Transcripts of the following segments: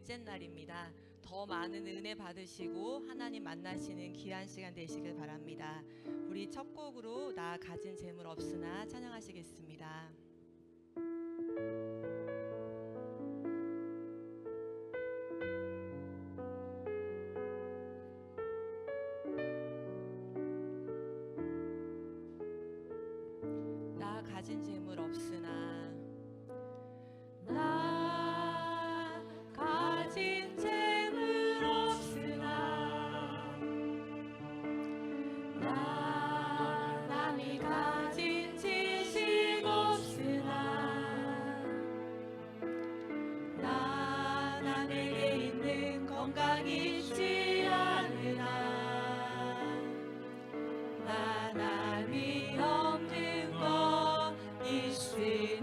둘째 날입니다. 더 많은 은혜 받으시고 하나님 만나시는 귀한 시간 되시길 바랍니다. 우리 첫 곡으로 나 가진 재물 없으나 찬양하시겠습니다. 나 가진 재물 없으나 나 가진 재물 없으나 나 남이 가진 지식 없으나 나 남에게 있는 건강 있지 않으나 나 남이 없는 것 있으나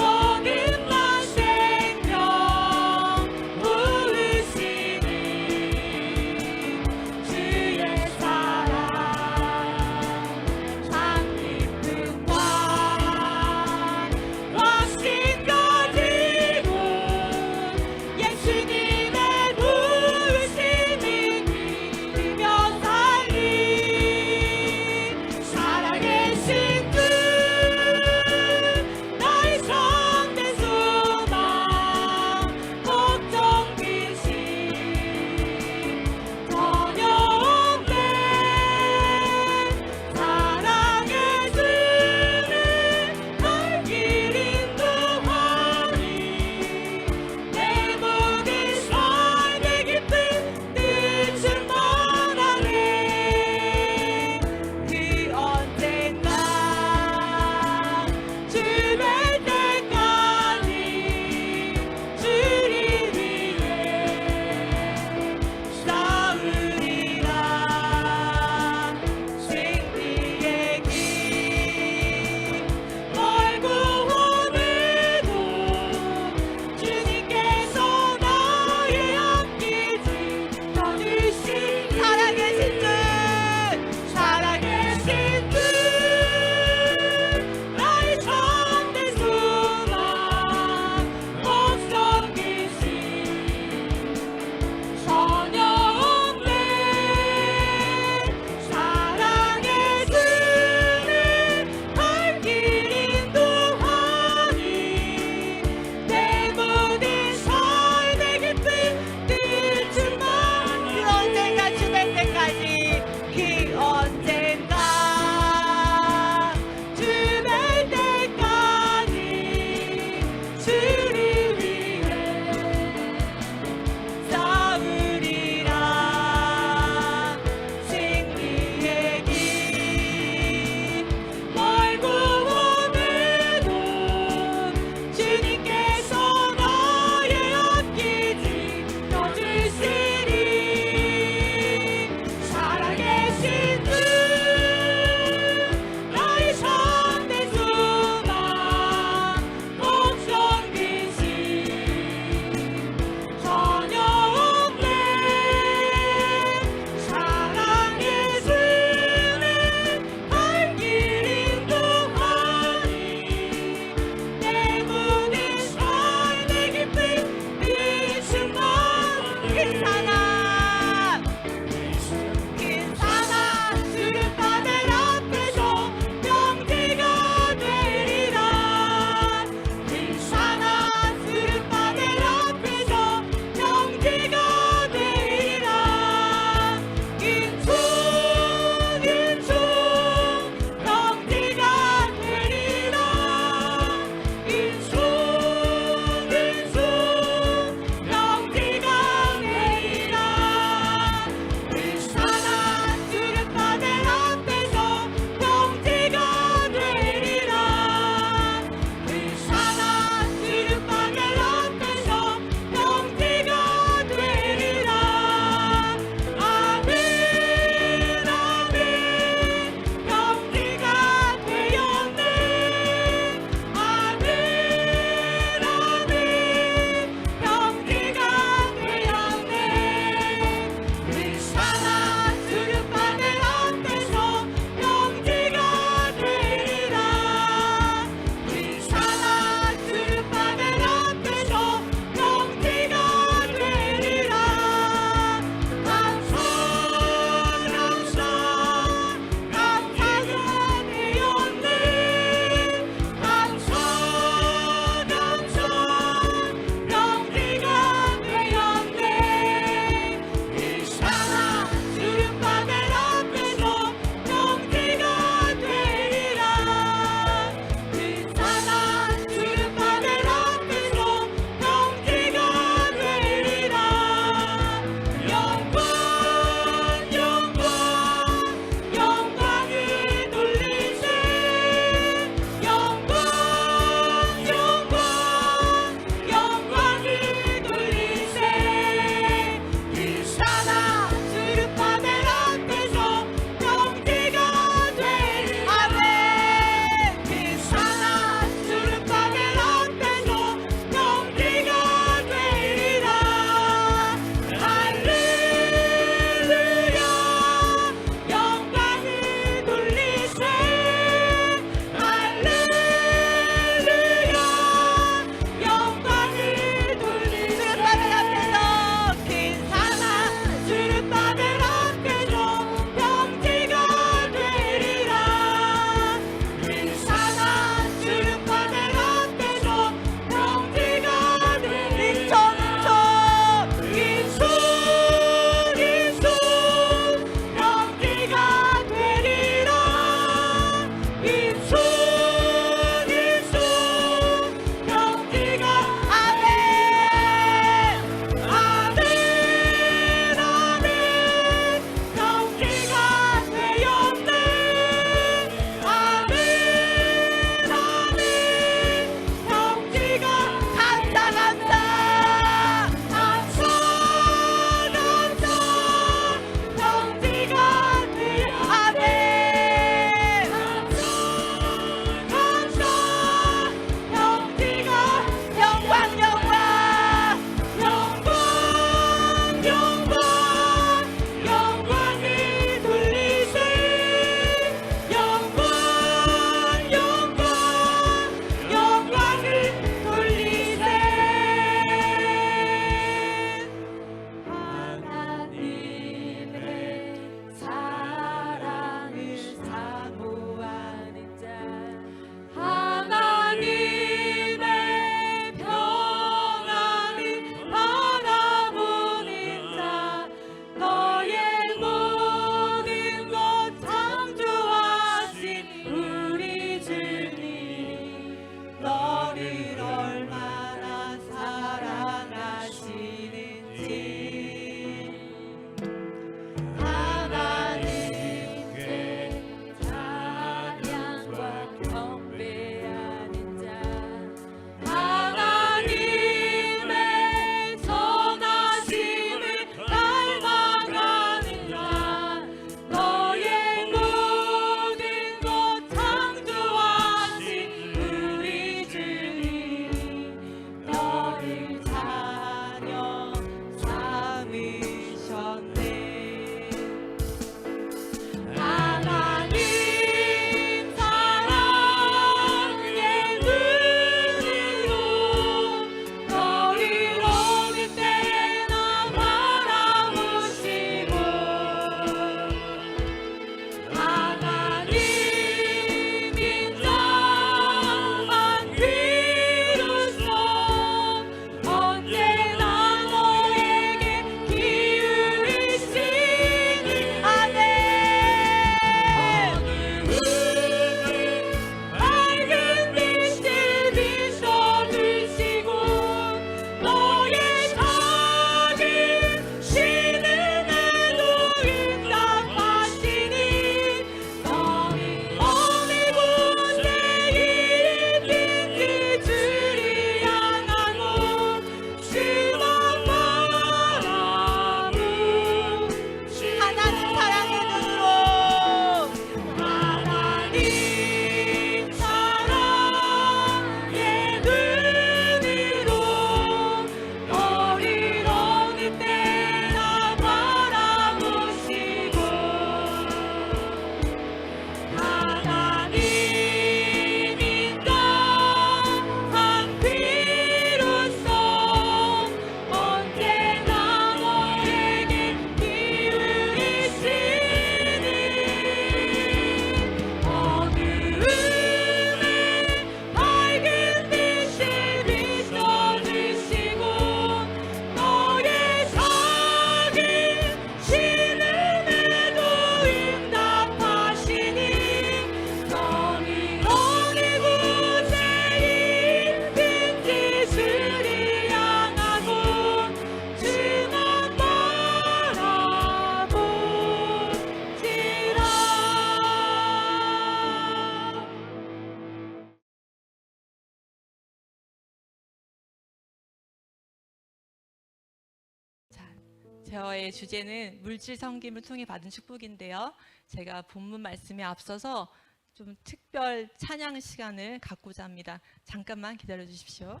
대화의 주제는 물질 섬김을 통해 받은 축복인데요. 제가 본문 말씀에 앞서서 좀 특별 찬양 시간을 갖고자 합니다. 잠깐만 기다려 주십시오.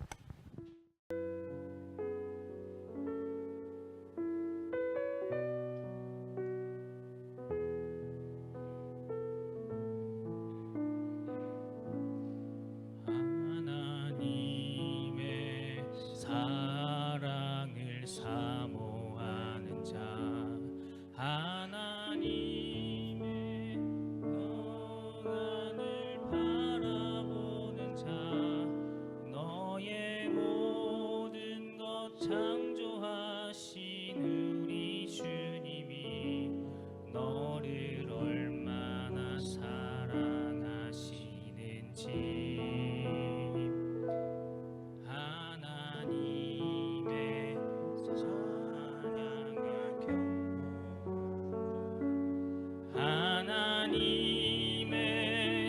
사랑을 사모하는 자, 하나님의 영광을 바라보는 자, 너의 모든 것 창조하신 우리 주님이 너를 얼마나 사랑하시는지 하나님의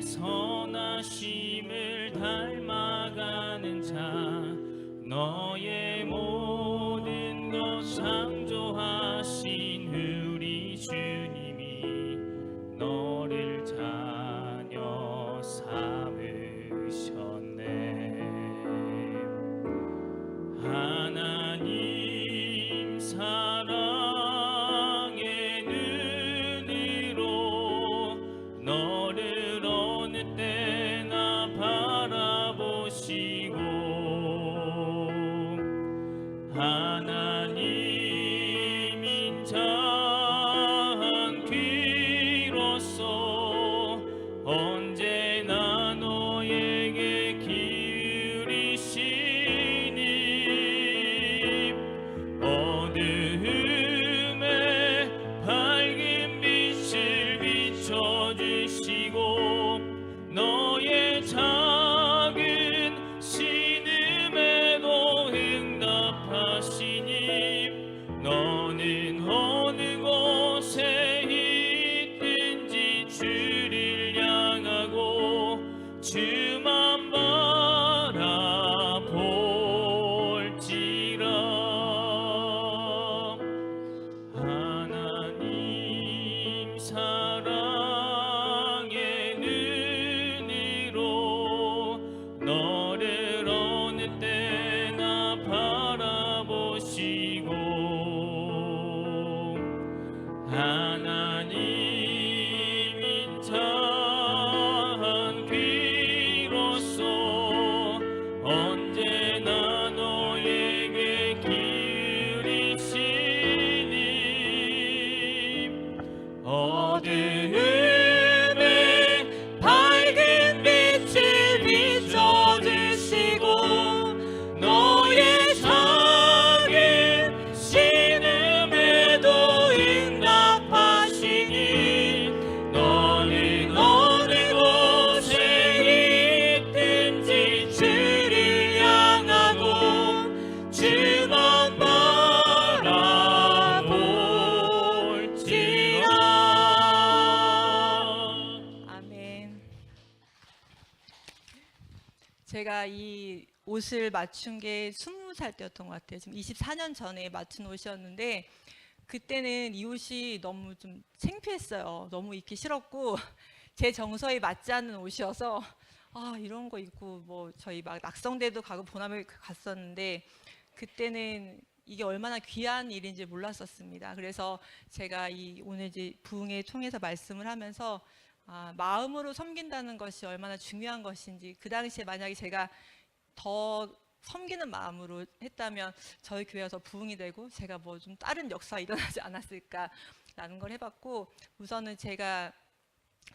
선하심을 닮아가는 자, 너의 모든 것 창조하신 우리 주님이 너를 자녀 삼으셨네. 하나님 사랑의 눈으로 너를 어느 때나 바라보시고, 하나님 인자한 귀로서 언제나 너에게 기울이시니 어두움에 밝은 빛을 비춰주시고 너의 작은 신음에도 응답하시니 너는 어느 곳에 있든지 주를 향하고 주만 바라볼지라. 하나님 사랑의 눈으로 너를 어느 때나 바라보시고, 하나님 인자한 귀로서 언제나 너에게 기울이시니 어두움에 밝은 빛을 비춰주시고 너의 작은 신음에도 응답하시니 너는 어느 곳에 있든지 주를 향하고 주만 바라볼지라. 아멘. 제가 이 옷을 맞춘 게 20살 때였던 것 같아요. 지금 24년 전에 맞춘 옷이었는데 그때는 이 옷이 너무 좀 창피했어요. 너무 입기 싫었고 제 정서에 맞지 않는 옷이어서 이런 거 입고 뭐 저희 막 낙성대도 가고 보남에 갔었는데 그때는 이게 얼마나 귀한 일인지 몰랐었습니다. 그래서 제가 이 오늘 이제 부흥회 통해서 말씀을 하면서 마음으로 섬긴다는 것이 얼마나 중요한 것인지, 그 당시에 만약에 제가 더 섬기는 마음으로 했다면 저희 교회가 더 부흥이 되고 제가 뭐 좀 다른 역사가 일어나지 않았을까라는 걸 해봤고, 우선은 제가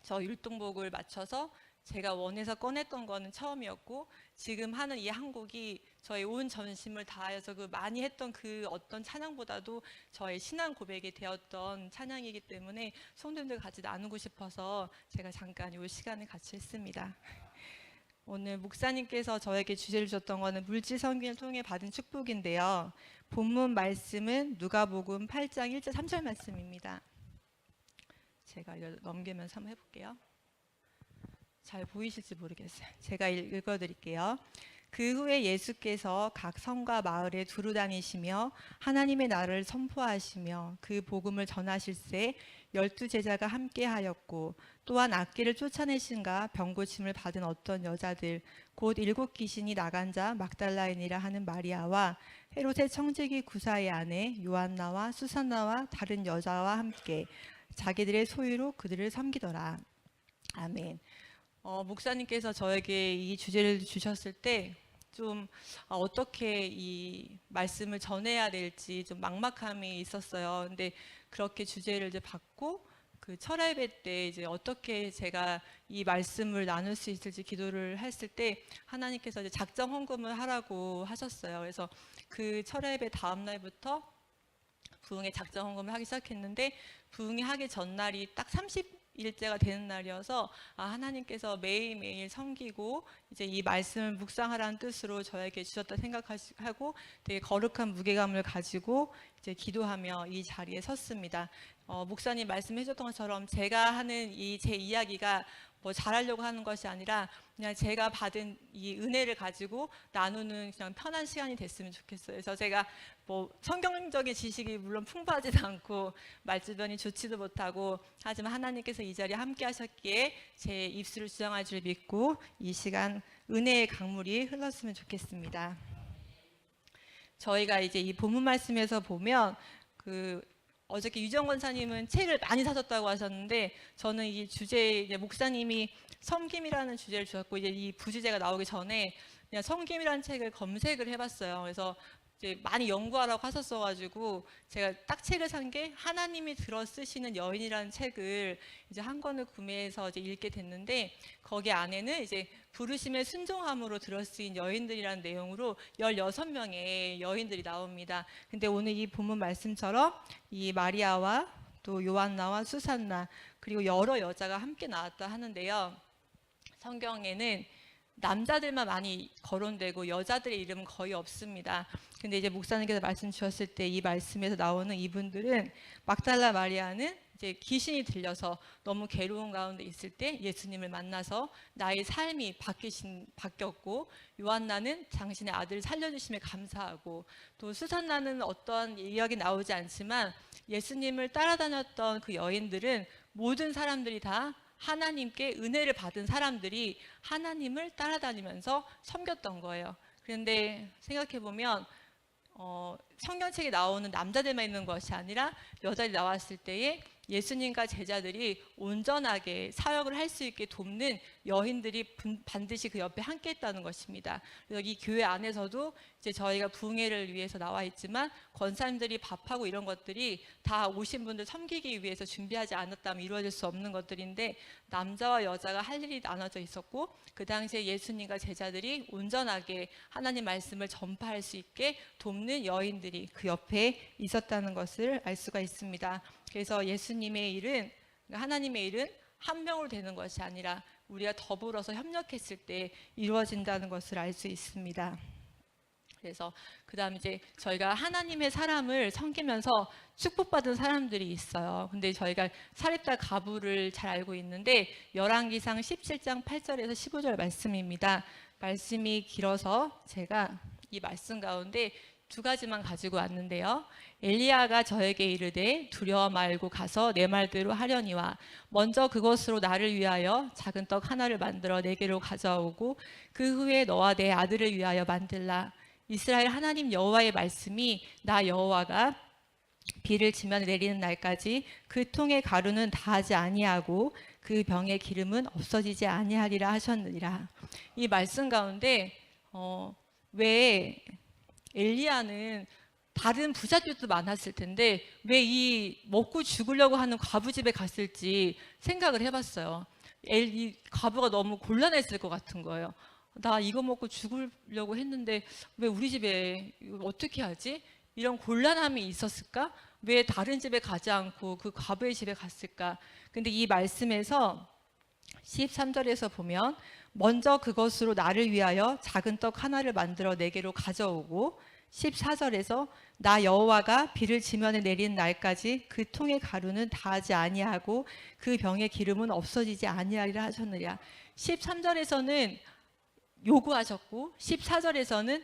저 율동복을 맞춰서 제가 원해서 꺼냈던 거는 처음이었고, 지금 하는 이 한 곡이 저의 온 전심을 다하여서 그 많이 했던 그 어떤 찬양보다도 저의 신앙 고백이 되었던 찬양이기 때문에 성도님들 같이 나누고 싶어서 제가 잠깐 이 시간을 같이 했습니다. 오늘 목사님께서 저에게 주제를 주셨던 거는 물질 섬김을 통해 받은 축복인데요. 본문 말씀은 누가복음 8장 1절 3절 말씀입니다. 제가 이걸 넘기면서 한번 해볼게요. 잘 보이실지 모르겠어요. 제가 읽어드릴게요. 그 후에 예수께서 각 성과 마을에 두루 다니시며 하나님의 나라를 선포하시며 그 복음을 전하실새 12제자가 함께하였고 또한 악귀를 쫓아내신가 병고침을 받은 어떤 여자들 곧 7귀신이 나간 자 막달라인이라 하는 마리아와 헤롯의 청지기 구사의 아내 요한나와 수산나와 다른 여자와 함께 자기들의 소유로 그들을 섬기더라. 아멘. 목사님께서 저에게 이 주제를 주셨을 때 좀 어떻게 이 말씀을 전해야 될지 좀 막막함이 있었어요. 근데 그렇게 주제를 이제 받고 그 철야 예배 때 이제 어떻게 제가 이 말씀을 나눌 수 있을지 기도를 했을 때 하나님께서 이제 작정 헌금을 하라고 하셨어요. 그래서 그 철야 예배 다음 날부터 부흥회 작정 헌금을 하기 시작했는데 부흥회 하기 전날이 딱 30일째가 되는 날이어서 하나님께서 매일매일 섬기고 이제 이 말씀을 묵상하라는 뜻으로 저에게 주셨다 생각하고 되게 거룩한 무게감을 가지고 이제 기도하며 이 자리에 섰습니다. 목사님 말씀해 주셨던 것처럼 제가 하는 이 제 이야기가 뭐 잘하려고 하는 것이 아니라 그냥 제가 받은 이 은혜를 가지고 나누는 그냥 편한 시간이 됐으면 좋겠어요. 그래서 제가 뭐 성경적인 지식이 물론 풍부하지도 않고 말주변이 좋지도 못하고 하지만 하나님께서 이 자리에 함께 하셨기에 제 입술을 주장할 줄 믿고 이 시간 은혜의 강물이 흘렀으면 좋겠습니다. 저희가 이제 이 본문 말씀에서 보면 어저께 유정 권사님은 책을 많이 사셨다고 하셨는데 저는 이 주제에 이제 목사님이 섬김이라는 주제를 주셨고 이제 이 부주제가 나오기 전에 그냥 섬김이라는 책을 검색을 해봤어요. 그래서 이제 많이 연구하라고 하셨어가지고 제가 딱 책을 산 게 하나님이 들어 쓰시는 여인이라는 책을 이제 한 권을 구매해서 이제 읽게 됐는데 거기 안에는 이제 부르심의 순종함으로 들어 쓰인 여인들이라는 내용으로 16명의 여인들이 나옵니다. 근데 오늘 이 본문 말씀처럼 이 마리아와 또 요한나와 수산나 그리고 여러 여자가 함께 나왔다 하는데요. 성경에는 남자들만 많이 거론되고 여자들의 이름은 거의 없습니다. 근데 이제 목사님께서 말씀 주셨을 때 이 말씀에서 나오는 이분들은 막달라 마리아는 이제 귀신이 들려서 너무 괴로운 가운데 있을 때 예수님을 만나서 나의 삶이 바뀌었고 요한나는 당신의 아들을 살려주심에 감사하고 또 수산나는 어떠한 이야기 나오지 않지만 예수님을 따라다녔던 그 여인들은 모든 사람들이 다 하나님께 은혜를 받은 사람들이 하나님을 따라다니면서 섬겼던 거예요. 그런데 생각해보면 성경책에 나오는 남자들만 있는 것이 아니라 여자들이 나왔을 때에 예수님과 제자들이 온전하게 사역을 할 수 있게 돕는 여인들이 반드시 그 옆에 함께 했다는 것입니다. 그래서 이 교회 안에서도 이제 저희가 부흥회를 위해서 나와 있지만 권사님들이 밥하고 이런 것들이 다 오신 분들 섬기기 위해서 준비하지 않았다면 이루어질 수 없는 것들인데 남자와 여자가 할 일이 나눠져 있었고 그 당시에 예수님과 제자들이 온전하게 하나님 말씀을 전파할 수 있게 돕는 여인들이 그 옆에 있었다는 것을 알 수가 있습니다. 그래서 예수님의 일은 하나님의 일은 한 명으로 되는 것이 아니라 우리가 더불어서 협력했을 때 이루어진다는 것을 알 수 있습니다. 그래서 그다음 이제 저희가 하나님의 사람을 섬기면서 축복받은 사람들이 있어요. 근데 저희가 사렙다 가부를 잘 알고 있는데 열왕기상 17장 8절에서 15절 말씀입니다. 말씀이 길어서 제가 이 말씀 가운데 두 가지만 가지고 왔는데요. 엘리야가 저에게 이르되 두려워 말고 가서 내 말대로 하려니와 먼저 그것으로 나를 위하여 작은 떡 하나를 만들어 내게로 가져오고 그 후에 너와 내 아들을 위하여 만들라. 이스라엘 하나님 여호와의 말씀이 나 여호와가 비를 지면 내리는 날까지 그 통의 가루는 다하지 아니하고 그 병의 기름은 없어지지 아니하리라 하셨느니라. 이 말씀 가운데 왜 엘리야는 다른 부잣집도 많았을 텐데 왜 이 먹고 죽으려고 하는 과부 집에 갔을지 생각을 해봤어요. 이 과부가 너무 곤란했을 것 같은 거예요. 나 이거 먹고 죽으려고 했는데 왜 우리 집에 어떻게 하지? 이런 곤란함이 있었을까? 왜 다른 집에 가지 않고 그 과부의 집에 갔을까? 근데 이 말씀에서 13절에서 보면 먼저 그것으로 나를 위하여 작은 떡 하나를 만들어 내게로 가져오고 14절에서 나 여호와가 비를 지면에 내리는 날까지 그 통의 가루는 다하지 아니하고 그 병의 기름은 없어지지 아니하리라 하셨느냐. 13절에서는 요구하셨고 14절에서는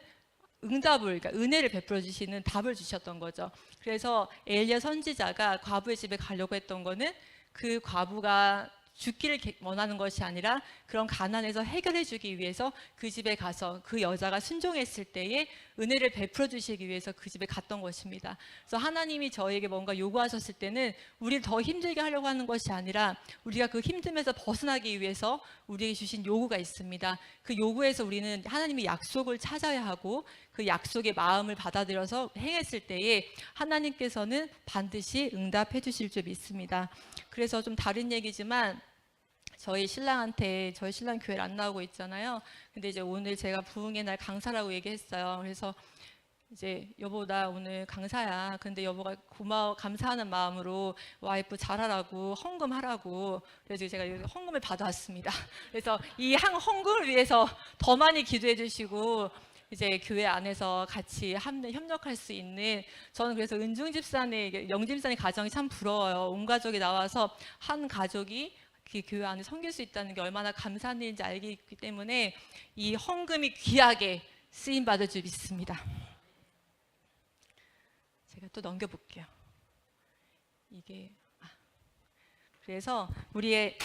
응답을, 그러니까 은혜를 베풀어 주시는 답을 주셨던 거죠. 그래서 엘리야 선지자가 과부의 집에 가려고 했던 거는 그 과부가 죽기를 원하는 것이 아니라 그런 가난에서 해결해 주기 위해서 그 집에 가서 그 여자가 순종했을 때에 은혜를 베풀어 주시기 위해서 그 집에 갔던 것입니다. 그래서 하나님이 저에게 뭔가 요구하셨을 때는 우리를 더 힘들게 하려고 하는 것이 아니라 우리가 그 힘듦에서 벗어나기 위해서 우리에게 주신 요구가 있습니다. 그 요구에서 우리는 하나님의 약속을 찾아야 하고 그 약속의 마음을 받아들여서 행했을 때에 하나님께서는 반드시 응답해 주실 줄 믿습니다. 그래서 좀 다른 얘기지만 저희 신랑 교회를 안 나오고 있잖아요. 근데 이제 오늘 제가 부흥의 날 강사라고 얘기했어요. 그래서 이제 여보 나 오늘 강사야. 근데 여보가 고마워 감사하는 마음으로 와이프 잘하라고 헌금하라고. 그래서 제가 헌금을 받아왔습니다. 그래서 이 헌금을 위해서 더 많이 기도해 주시고 이제 교회 안에서 같이 협력할 수 있는, 저는 그래서 은중 집사님, 영 집사님 가정이 참 부러워요. 온 가족이 나와서 한 가족이 그 교회 안에 섬길 수 있다는 게 얼마나 감사한 일인지 알기 때문에 이 헌금이 귀하게 쓰임 받을 줄 믿습니다. 제가 또 넘겨볼게요. 그래서 우리의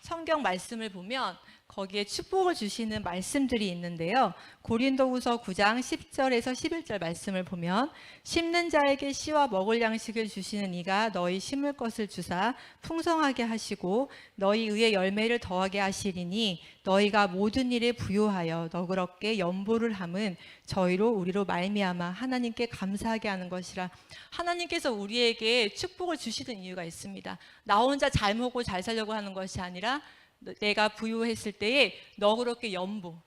성경 말씀을 보면 거기에 축복을 주시는 말씀들이 있는데요. 고린도후서 9장 10절에서 11절 말씀을 보면 심는 자에게 씨와 먹을 양식을 주시는 이가 너희 심을 것을 주사 풍성하게 하시고 너희 의의 열매를 더하게 하시리니 너희가 모든 일에 부요하여 너그럽게 연보를 함은 저희로 우리로 말미암아 하나님께 감사하게 하는 것이라. 하나님께서 우리에게 축복을 주시는 이유가 있습니다. 나 혼자 잘 먹고 잘 살려고 하는 것이 아니라 내가 부유했을 때에 너그럽게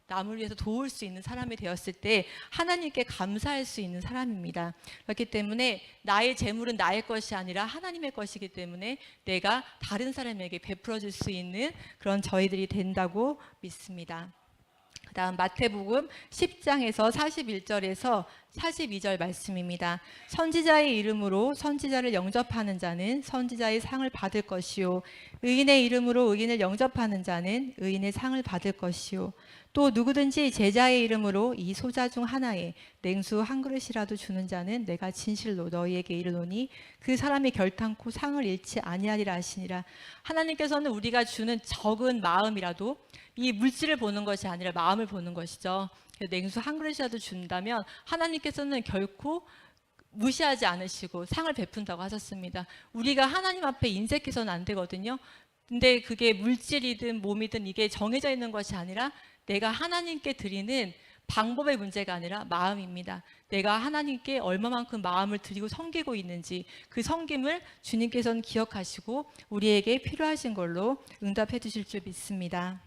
남을 위해서 도울 수 있는 사람이 되었을 때 하나님께 감사할 수 있는 사람입니다. 그렇기 때문에 나의 재물은 나의 것이 아니라 하나님의 것이기 때문에 내가 다른 사람에게 베풀어 줄 수 있는 그런 저희들이 된다고 믿습니다. 그 다음 마태복음 10장에서 41절에서 42절 말씀입니다. 선지자의 이름으로 선지자를 영접하는 자는 선지자의 상을 받을 것이요 의인의 이름으로 의인을 영접하는 자는 의인의 상을 받을 것이요 또 누구든지 제자의 이름으로 이 소자 중 하나에 냉수 한 그릇이라도 주는 자는 내가 진실로 너희에게 이르노니 그 사람이 결탄코 상을 잃지 아니하리라 하시니라. 하나님께서는 우리가 주는 적은 마음이라도 이 물질을 보는 것이 아니라 마음을 보는 것이죠. 냉수 한 그릇이라도 준다면 하나님께서는 결코 무시하지 않으시고 상을 베푼다고 하셨습니다. 우리가 하나님 앞에 인색해서는 안 되거든요. 근데 그게 물질이든 몸이든 이게 정해져 있는 것이 아니라 내가 하나님께 드리는 방법의 문제가 아니라 마음입니다. 내가 하나님께 얼마만큼 마음을 드리고 섬기고 있는지 그 섬김을 주님께서는 기억하시고 우리에게 필요하신 걸로 응답해 주실 줄 믿습니다.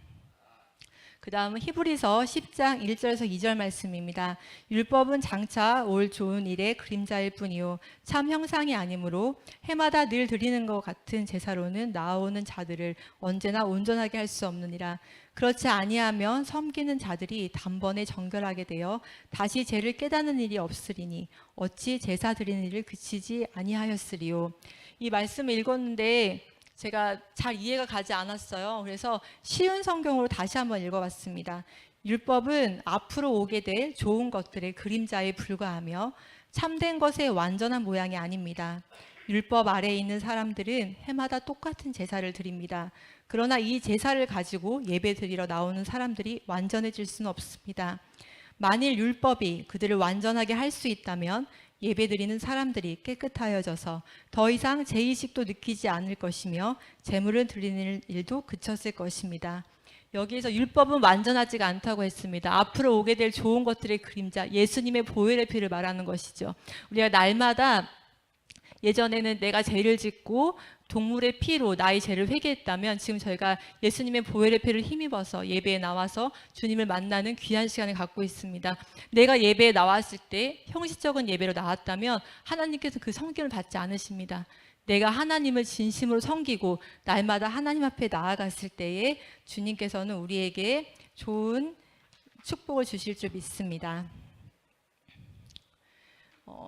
그 다음은 히브리서 10장 1절에서 2절 말씀입니다. 율법은 장차 올 좋은 일의 그림자일 뿐이요 참 형상이 아니므로 해마다 늘 드리는 것 같은 제사로는 나아오는 자들을 언제나 온전하게 할 수 없느니라. 그렇지 아니하면 섬기는 자들이 단번에 정결하게 되어 다시 죄를 깨닫는 일이 없으리니 어찌 제사 드리는 일을 그치지 아니하였으리요. 이 말씀을 읽었는데 제가 잘 이해가 가지 않았어요. 그래서 쉬운 성경으로 다시 한번 읽어봤습니다. 율법은 앞으로 오게 될 좋은 것들의 그림자에 불과하며 참된 것의 완전한 모양이 아닙니다. 율법 아래에 있는 사람들은 해마다 똑같은 제사를 드립니다. 그러나 이 제사를 가지고 예배 드리러 나오는 사람들이 완전해질 수는 없습니다. 만일 율법이 그들을 완전하게 할 수 있다면 예배드리는 사람들이 깨끗하여져서 더 이상 죄의식도 느끼지 않을 것이며 제물을 드리는 일도 그쳤을 것입니다. 여기에서 율법은 완전하지가 않다고 했습니다. 앞으로 오게 될 좋은 것들의 그림자, 예수님의 보혈의 피를 말하는 것이죠. 우리가 날마다 예전에는 내가 죄를 짓고 동물의 피로 나의 죄를 회개했다면 지금 저희가 예수님의 보혈의 피를 힘입어서 예배에 나와서 주님을 만나는 귀한 시간을 갖고 있습니다. 내가 예배에 나왔을 때 형식적인 예배로 나왔다면 하나님께서 그 섬김을 받지 않으십니다. 내가 하나님을 진심으로 섬기고 날마다 하나님 앞에 나아갔을 때에 주님께서는 우리에게 좋은 축복을 주실 줄 믿습니다.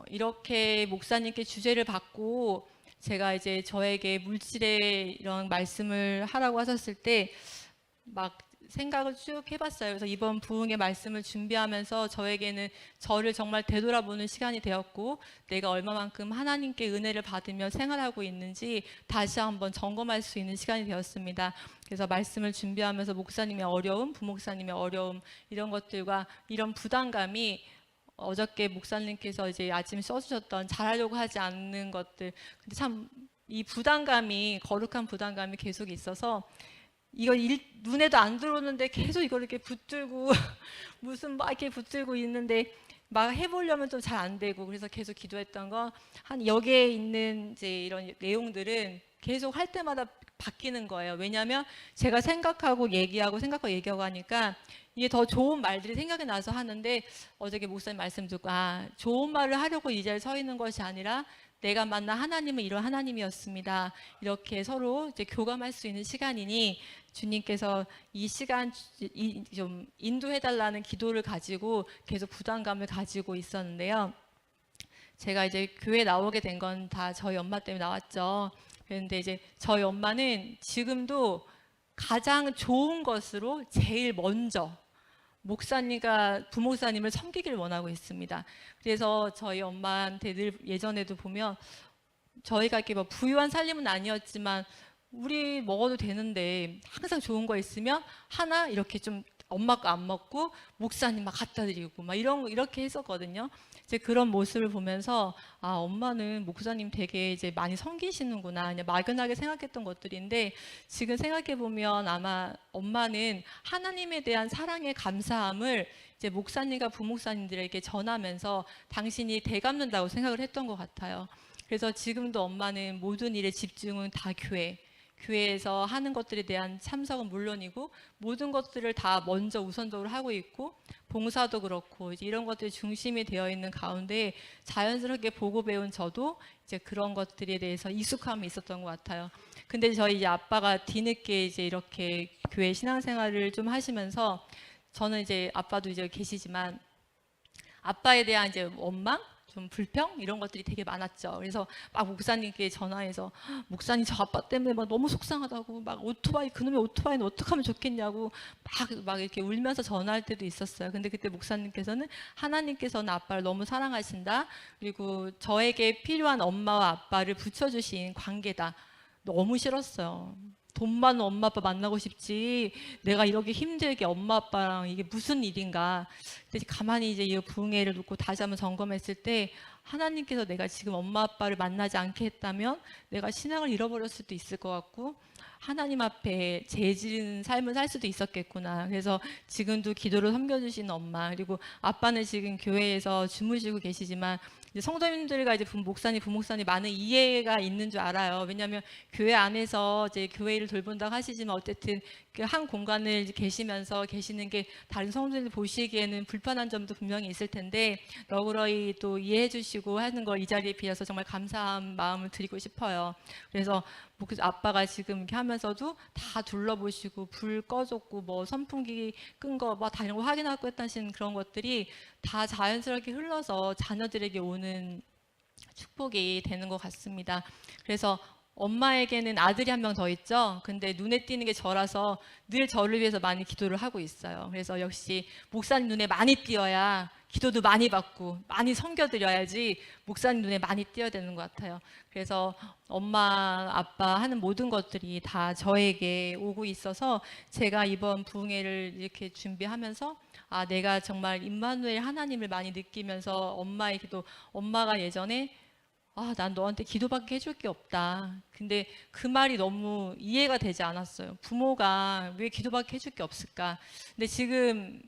이렇게 목사님께 주제를 받고 제가 이제 저에게 물질의 이런 말씀을 하라고 하셨을 때 막 생각을 쭉 해봤어요. 그래서 이번 부흥의 말씀을 준비하면서 저에게는 저를 정말 되돌아보는 시간이 되었고, 내가 얼마만큼 하나님께 은혜를 받으며 생활하고 있는지 다시 한번 점검할 수 있는 시간이 되었습니다. 그래서 말씀을 준비하면서 목사님의 어려움, 부목사님의 어려움, 이런 것들과 이런 부담감이 어저께 목사님께서 이제 아침에 써주셨던 잘하려고 하지 않는 것들, 근데 참 이 부담감이, 거룩한 부담감이 계속 있어서 이거 눈에도 안 들어오는데 계속 이걸 이렇게 붙들고 무슨 막 이렇게 붙들고 있는데 막 해보려면 좀 잘 안 되고, 그래서 계속 기도했던 건 한 여기에 있는 이제 이런 내용들은 계속 할 때마다 바뀌는 거예요. 왜냐하면 제가 생각하고 얘기하고 하니까 이게 더 좋은 말들이 생각이 나서 하는데, 어저께 목사님 말씀 듣고 좋은 말을 하려고 이 자리에 서 있는 것이 아니라 내가 만난 하나님은 이런 하나님이었습니다. 이렇게 서로 이제 교감할 수 있는 시간이니 주님께서 이 시간 좀 인도해달라는 기도를 가지고 계속 부담감을 가지고 있었는데요. 제가 이제 교회 나오게 된 건 다 저희 엄마 때문에 나왔죠. 그런데 이제 저희 엄마는 지금도 가장 좋은 것으로 제일 먼저 목사님과 부목사님을 섬기기를 원하고 있습니다. 그래서 저희 엄마한테 늘 예전에도 보면 저희가 이렇게 뭐 부유한 살림은 아니었지만 우리 먹어도 되는데 항상 좋은 거 있으면 하나 이렇게 좀 엄마 거 안 먹고 목사님 막 갖다 드리고 막 이렇게 했었거든요. 이제 그런 모습을 보면서 엄마는 목사님 되게 이제 많이 섬기시는구나, 그냥 막연하게 생각했던 것들인데, 지금 생각해 보면 아마 엄마는 하나님에 대한 사랑의 감사함을 이제 목사님과 부목사님들에게 전하면서 당신이 되갚는다고 생각을 했던 것 같아요. 그래서 지금도 엄마는 모든 일에 집중은 다 교회에서 하는 것들에 대한 참석은 물론이고 모든 것들을 다 먼저 우선적으로 하고 있고, 봉사도 그렇고 이제 이런 것들이 중심이 되어 있는 가운데 자연스럽게 보고 배운 저도 이제 그런 것들에 대해서 익숙함이 있었던 것 같아요. 근데 저희 이제 아빠가 뒤늦게 이제 이렇게 교회 신앙생활을 좀 하시면서, 저는 이제 아빠도 이제 계시지만 아빠에 대한 이제 원망, 좀 불평 이런 것들이 되게 많았죠. 그래서 막 목사님께 전화해서 목사님 저 아빠 때문에 막 너무 속상하다고, 막 오토바이, 그놈의 오토바이는 어떻게 하면 좋겠냐고 막 이렇게 울면서 전화할 때도 있었어요. 근데 그때 목사님께서는 하나님께서는 아빠를 너무 사랑하신다, 그리고 저에게 필요한 엄마와 아빠를 붙여주신 관계다. 너무 싫었어요. 돈 많은 엄마 아빠 만나고 싶지 내가 이렇게 힘들게 엄마 아빠랑 이게 무슨 일인가. 근데 가만히 이제 이 부흥회를 놓고 다시 한번 점검했을 때, 하나님께서 내가 지금 엄마 아빠를 만나지 않게 했다면 내가 신앙을 잃어버렸을 수도 있을 것 같고 하나님 앞에 죄지은 삶을 살 수도 있었겠구나. 그래서 지금도 기도를 섬겨주시는 엄마, 그리고 아빠는 지금 교회에서 주무시고 계시지만 이제 성도님들과 이제 목사님, 부목사님 많은 이해가 있는 줄 알아요. 왜냐하면 교회 안에서 이제 교회를 돌본다고 하시지만 어쨌든 그 한 공간을 계시면서 계시는 게 다른 성도님들 보시기에는 불편한 점도 분명히 있을 텐데 너그러이 또 이해해 주시고 하는 걸 이 자리에 빌어서 정말 감사한 마음을 드리고 싶어요. 그래서 아빠가 지금 이렇게 하면서도 다 둘러보시고 불 꺼줬고 뭐 선풍기 끈 거 막 다 이런 거 확인하고 했다신 그런 것들이 다 자연스럽게 흘러서 자녀들에게 오는 축복이 되는 것 같습니다. 그래서 엄마에게는 아들이 한 명 더 있죠. 근데 눈에 띄는 게 저라서 늘 저를 위해서 많이 기도를 하고 있어요. 그래서 역시 목사님 눈에 많이 띄어야 기도도 많이 받고 많이 섬겨드려야지 목사님 눈에 많이 띄어야 되는 것 같아요. 그래서 엄마, 아빠 하는 모든 것들이 다 저에게 오고 있어서 제가 이번 부흥회를 이렇게 준비하면서 내가 정말 임마누엘 하나님을 많이 느끼면서 엄마의 기도, 엄마가 예전에 난 너한테 기도밖에 해줄 게 없다. 근데 그 말이 너무 이해가 되지 않았어요. 부모가 왜 기도밖에 해줄 게 없을까? 근데 지금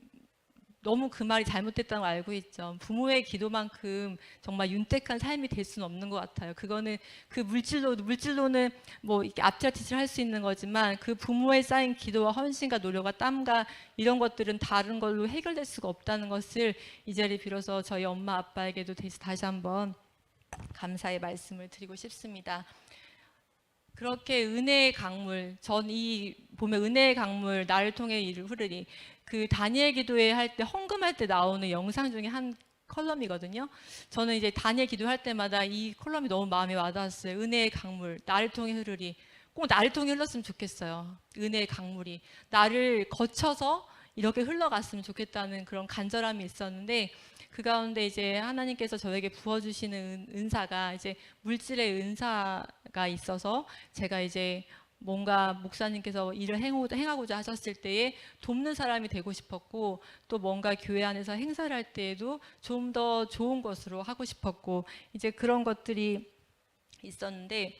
너무 그 말이 잘못됐다는 걸 알고 있죠. 부모의 기도만큼 정말 윤택한 삶이 될 수는 없는 것 같아요. 그거는 그 물질로는 뭐 이렇게 앞뒤짓을 할 수 있는 거지만 그 부모에 쌓인 기도와 헌신과 노력과 땀과 이런 것들은 다른 걸로 해결될 수가 없다는 것을 이 자리에 빌어서 저희 엄마 아빠에게도 다시 한번 감사의 말씀을 드리고 싶습니다. 그렇게 은혜의 강물, 전 이 보면 은혜의 강물 나를 통해 이를 흐르리, 그 다니엘 기도회 할 때 헌금할 때 나오는 영상 중에 한 컬럼이거든요. 저는 이제 다니엘 기도할 때마다 이 컬럼이 너무 마음에 와닿았어요. 은혜의 강물 나를 통해 흐르리. 꼭 나를 통해 흘렀으면 좋겠어요. 은혜의 강물이 나를 거쳐서 이렇게 흘러갔으면 좋겠다는 그런 간절함이 있었는데, 그 가운데 이제 하나님께서 저에게 부어주시는 은사가 이제 물질의 은사가 있어서, 제가 이제 뭔가 목사님께서 일을 행하고자 하셨을 때에 돕는 사람이 되고 싶었고, 또 뭔가 교회 안에서 행사를 할 때에도 좀 더 좋은 것으로 하고 싶었고, 이제 그런 것들이 있었는데,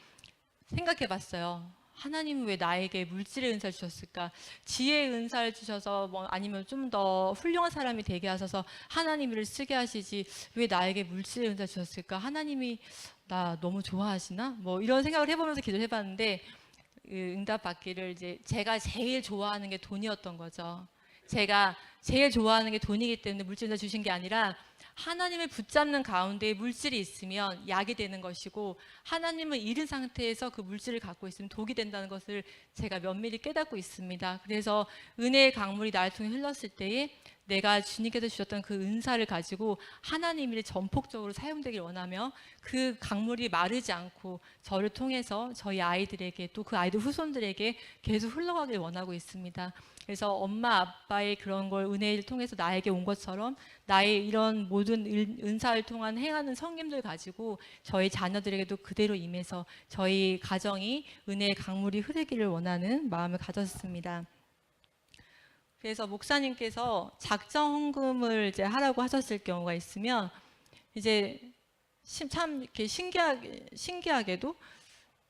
생각해 봤어요. 하나님은 왜 나에게 물질의 은사를 주셨을까? 지혜의 은사를 주셔서 뭐 아니면 좀 더 훌륭한 사람이 되게 하셔서 하나님 일을 쓰게 하시지, 왜 나에게 물질의 은사를 주셨을까? 하나님이 나 너무 좋아하시나? 뭐 이런 생각을 해보면서 기도를 해봤는데, 응답 받기를 이제 제가 제일 좋아하는 게 돈이었던 거죠. 제가 제일 좋아하는 게 돈이기 때문에 물질을 주신 게 아니라, 하나님을 붙잡는 가운데 물질이 있으면 약이 되는 것이고, 하나님을 잃은 상태에서 그 물질을 갖고 있으면 독이 된다는 것을 제가 면밀히 깨닫고 있습니다. 그래서 은혜의 강물이 나를 통해 흘렀을 때에 내가 주님께서 주셨던 그 은사를 가지고 하나님 일에 전폭적으로 사용되길 원하며, 그 강물이 마르지 않고 저를 통해서 저희 아이들에게, 또 그 아이들 후손들에게 계속 흘러가길 원하고 있습니다. 그래서 엄마 아빠의 그런 걸 은혜를 통해서 나에게 온 것처럼, 나의 이런 모든 은사를 통한 행하는 성김들 가지고 저희 자녀들에게도 그대로 임해서 저희 가정이 은혜의 강물이 흐르기를 원하는 마음을 가졌습니다. 그래서 목사님께서 작정 헌금을 이제 하라고 하셨을 경우가 있으면, 이제 참 이렇게 신기하게도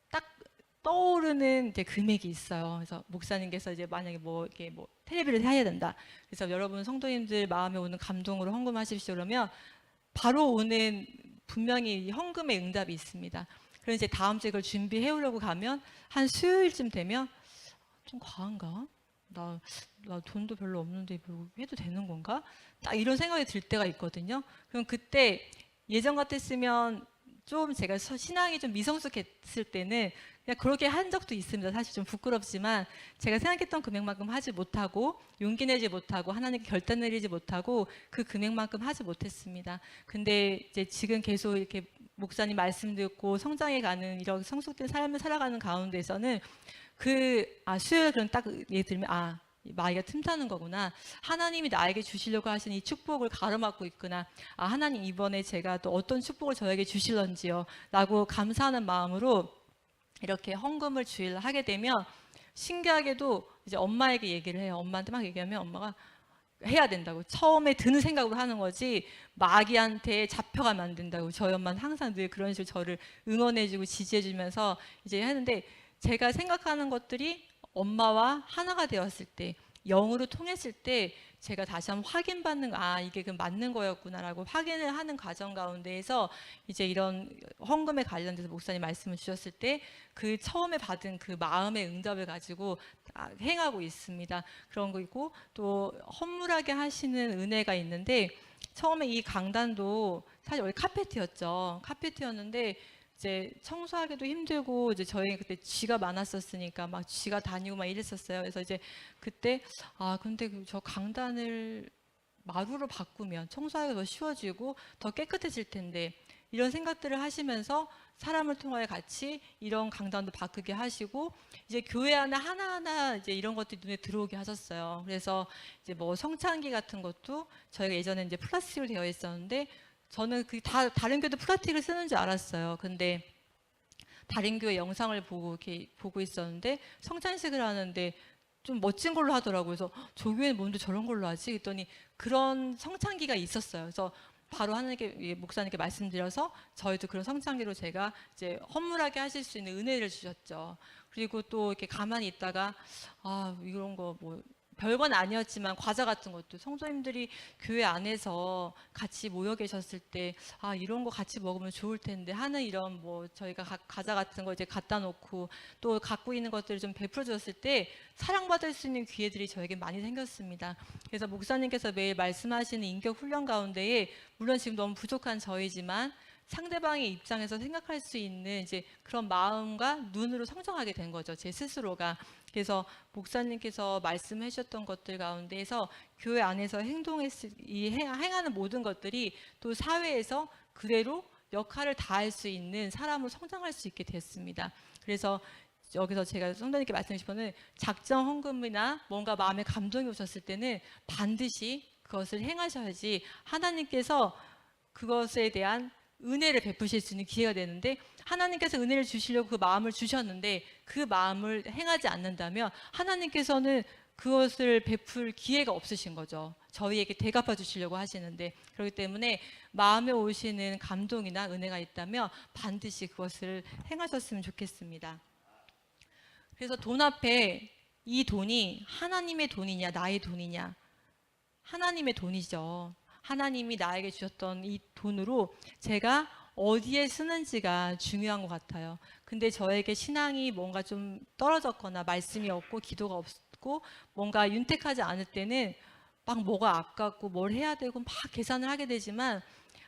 딱 떠오르는 이제 금액이 있어요. 그래서 목사님께서 이제 만약에 뭐 이렇게 뭐 텔레비를 사야 된다, 그래서 여러분 성도님들 마음에 오는 감동으로 헌금하십시오 그러면 바로 오는 분명히 헌금의 응답이 있습니다. 그래서 이제 다음 주에 그걸 준비해 오려고 가면 한 수요일쯤 되면 좀 과한가? 나 돈도 별로 없는데 뭐 해도 되는 건가? 딱 이런 생각이 들 때가 있거든요. 그럼 그때 예전 같았으면 좀 제가 신앙이 좀 미성숙했을 때는 그냥 그렇게 한 적도 있습니다. 사실 좀 부끄럽지만 제가 생각했던 금액만큼 하지 못하고, 용기 내지 못하고, 하나님께 결단 내리지 못하고 그 금액만큼 하지 못했습니다. 근데 이제 지금 계속 이렇게 목사님 말씀 듣고 성장해가는 이런 성숙된 삶을 살아가는 가운데서는 수요일 그럼 딱 예를 들면 마귀가 틈타는 거구나. 하나님이 나에게 주시려고 하신 이 축복을 가로막고 있구나. 하나님 이번에 제가 또 어떤 축복을 저에게 주실런지요 라고 감사하는 마음으로 이렇게 헌금을 주일 하게 되면, 신기하게도 이제 엄마에게 얘기를 해요. 엄마한테 막 얘기하면 엄마가 해야 된다고 처음에 드는 생각으로 하는 거지, 마귀한테 잡혀가면 안 된다고. 저희 엄마는 항상 늘 그런 식으로 저를 응원해주고 지지해주면서 이제 하는데, 제가 생각하는 것들이 엄마와 하나가 되었을 때, 영으로 통했을 때 제가 다시 한번 확인받는, 이게 그 맞는 거였구나라고 확인을 하는 과정 가운데에서 이제 이런 헌금에 관련돼서 목사님 말씀을 주셨을 때 그 처음에 받은 그 마음의 응답을 가지고 행하고 있습니다. 그런 거 있고, 또 헌물하게 하시는 은혜가 있는데, 처음에 이 강단도 사실 원래 카페트였는데 이제 청소하기도 힘들고, 이제 저희 그때 쥐가 많았었으니까 막 쥐가 다니고 막 이랬었어요. 그래서 이제 그때 근데 저 강단을 마루로 바꾸면 청소하기가 더 쉬워지고 더 깨끗해질 텐데, 이런 생각들을 하시면서 사람을 통하여 같이 이런 강단도 바꾸게 하시고, 이제 교회 안에 하나하나 이제 이런 것들이 눈에 들어오게 하셨어요. 그래서 이제 뭐 성찬기 같은 것도 저희가 예전에 이제 플라스틱으로 되어 있었는데, 저는 다른 교회도 플라스틱을 쓰는 줄 알았어요. 근데 다른 교회 영상을 보고 이렇게 보고 있었는데, 성찬식을 하는데 좀 멋진 걸로 하더라고요. 그래서 저 교회는 뭔데 저런 걸로 하지? 그랬더니 그런 성찬기가 있었어요. 그래서 바로 하나님께, 목사님께 말씀드려서 저희도 그런 성찬기로 제가 이제 헌물하게 하실 수 있는 은혜를 주셨죠. 그리고 또 이렇게 가만히 있다가 이런 거 뭐 별건 아니었지만 과자 같은 것도 성도님들이 교회 안에서 같이 모여 계셨을 때 이런 거 같이 먹으면 좋을 텐데 하는 이런 뭐 저희가 과자 같은 거 이제 갖다 놓고 또 갖고 있는 것들을 좀 베풀어 줬을 때 사랑받을 수 있는 기회들이 저에게 많이 생겼습니다. 그래서 목사님께서 매일 말씀하시는 인격 훈련 가운데에, 물론 지금 너무 부족한 저희지만 상대방의 입장에서 생각할 수 있는 이제 그런 마음과 눈으로 성장하게 된 거죠, 제 스스로가. 그래서 목사님께서 말씀해 주셨던 것들 가운데에서 교회 안에서 행하는 모든 것들이 또 사회에서 그대로 역할을 다할 수 있는 사람으로 성장할 수 있게 됐습니다. 그래서 여기서 제가 성도님께 말씀드리고 싶은 건 작정 헌금이나 뭔가 마음에 감동이 오셨을 때는 반드시 그것을 행하셔야지 하나님께서 그것에 대한 은혜를 베푸실 수 있는 기회가 되는데, 하나님께서 은혜를 주시려고 그 마음을 주셨는데 그 마음을 행하지 않는다면 하나님께서는 그것을 베풀 기회가 없으신 거죠. 저희에게 대갚아 주시려고 하시는데, 그렇기 때문에 마음에 오시는 감동이나 은혜가 있다면 반드시 그것을 행하셨으면 좋겠습니다. 그래서 돈 앞에 이 돈이 하나님의 돈이냐 나의 돈이냐, 하나님의 돈이죠. 하나님이 나에게 주셨던 이 돈으로 제가 어디에 쓰는지가 중요한 것 같아요. 근데 저에게 신앙이 뭔가 좀 떨어졌거나 말씀이 없고 기도가 없고 뭔가 윤택하지 않을 때는 막 뭐가 아깝고 뭘 해야 되고 막 계산을 하게 되지만,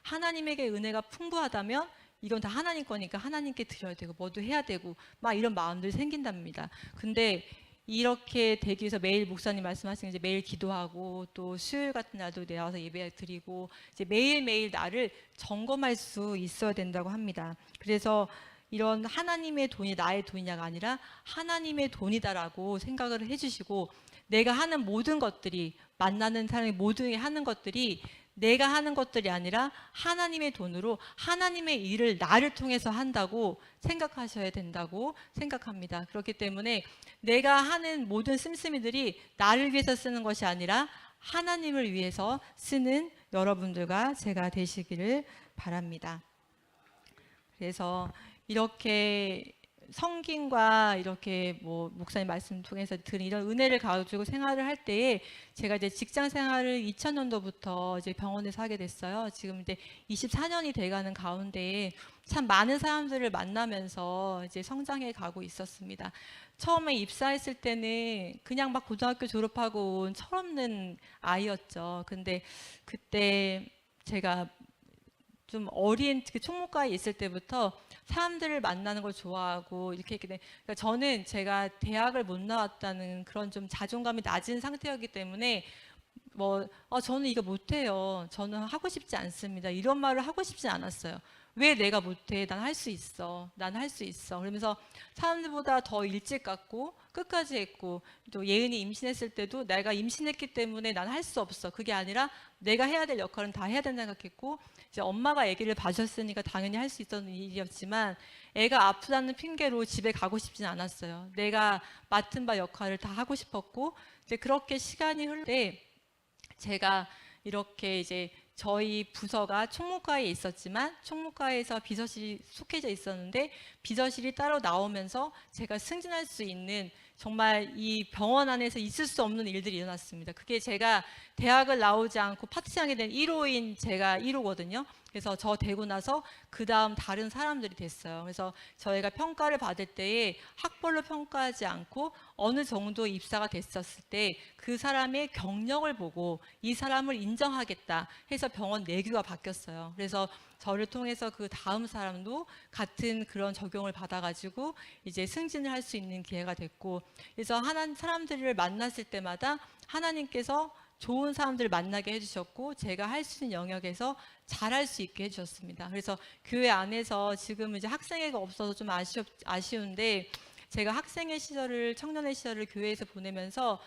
하나님에게 은혜가 풍부하다면 이건 다 하나님 거니까 하나님께 드려야 되고 뭐도 해야 되고 막 이런 마음들이 생긴답니다. 근데 이렇게 되기 위해서 매일 목사님 말씀하신 이제 매일 기도하고 또 수요일 같은 날도 나와서 예배 드리고 이제 매일매일 나를 점검할 수 있어야 된다고 합니다. 그래서 이런 하나님의 돈이 나의 돈이냐가 아니라 하나님의 돈이다라고 생각을 해주시고, 내가 하는 모든 것들이, 만나는 사람이 모든 하는 것들이 내가 하는 것들이 아니라 하나님의 돈으로 하나님의 일을 나를 통해서 한다고 생각하셔야 된다고 생각합니다. 그렇기 때문에 내가 하는 모든 씀씀이들이 나를 위해서 쓰는 것이 아니라 하나님을 위해서 쓰는 여러분들과 제가 되시기를 바랍니다. 그래서 이렇게 성김과 이렇게 뭐 목사님 말씀 통해서 들은 이런 은혜를 가지고 생활을 할 때에, 제가 이제 직장 생활을 2000년도부터 이제 병원에서 하게 됐어요. 지금 이제 24년이 돼가는 가운데에 참 많은 사람들을 만나면서 이제 성장해 가고 있었습니다. 처음에 입사했을 때는 그냥 막 고등학교 졸업하고 온 철없는 아이였죠. 근데 그때 제가 좀 어린 그 총무과에 있을 때부터 사람들을 만나는 걸 좋아하고 이렇게 했기 때문에, 그러니까 저는 제가 대학을 못 나왔다는 그런 좀 자존감이 낮은 상태였기 때문에 저는 이거 못해요, 저는 하고 싶지 않습니다, 이런 말을 하고 싶지 않았어요. 왜 내가 못해? 난 할 수 있어. 난 할 수 있어. 그러면서 사람들보다 더 일찍 갔고 끝까지 했고, 또 예은이 임신했을 때도 내가 임신했기 때문에 난 할 수 없어, 그게 아니라 내가 해야 될 역할은 다 해야 된다 생각했고, 이제 엄마가 아기를 봐줬으니까 당연히 할 수 있었던 일이었지만 애가 아프다는 핑계로 집에 가고 싶진 않았어요. 내가 맡은 바 역할을 다 하고 싶었고, 이제 그렇게 시간이 흐를 때 제가 이렇게 이제 저희 부서가 총무과에 있었지만 총무과에서 비서실이 속해져 있었는데, 비서실이 따로 나오면서 제가 승진할 수 있는, 정말 이 병원 안에서 있을 수 없는 일들이 일어났습니다. 그게 제가 대학을 나오지 않고 파트장이 된 1호인 제가 1호거든요. 그래서 저 되고 나서 그 다음 다른 사람들이 됐어요. 그래서 저희가 평가를 받을 때에 학벌로 평가하지 않고 어느 정도 입사가 됐었을 때 그 사람의 경력을 보고 이 사람을 인정하겠다 해서 병원 내규가 바뀌었어요. 그래서 저를 통해서 그 다음 사람도 같은 그런 적용을 받아가지고 이제 승진을 할 수 있는 기회가 됐고, 그래서 사람들을 만났을 때마다 하나님께서 좋은 사람들을 만나게 해주셨고 제가 할 수 있는 영역에서 잘할 수 있게 해주셨습니다. 그래서 교회 안에서 지금 이제 학생회가 없어서 좀 아쉬운데, 제가 학생회 시절을, 청년회 시절을 교회에서 보내면서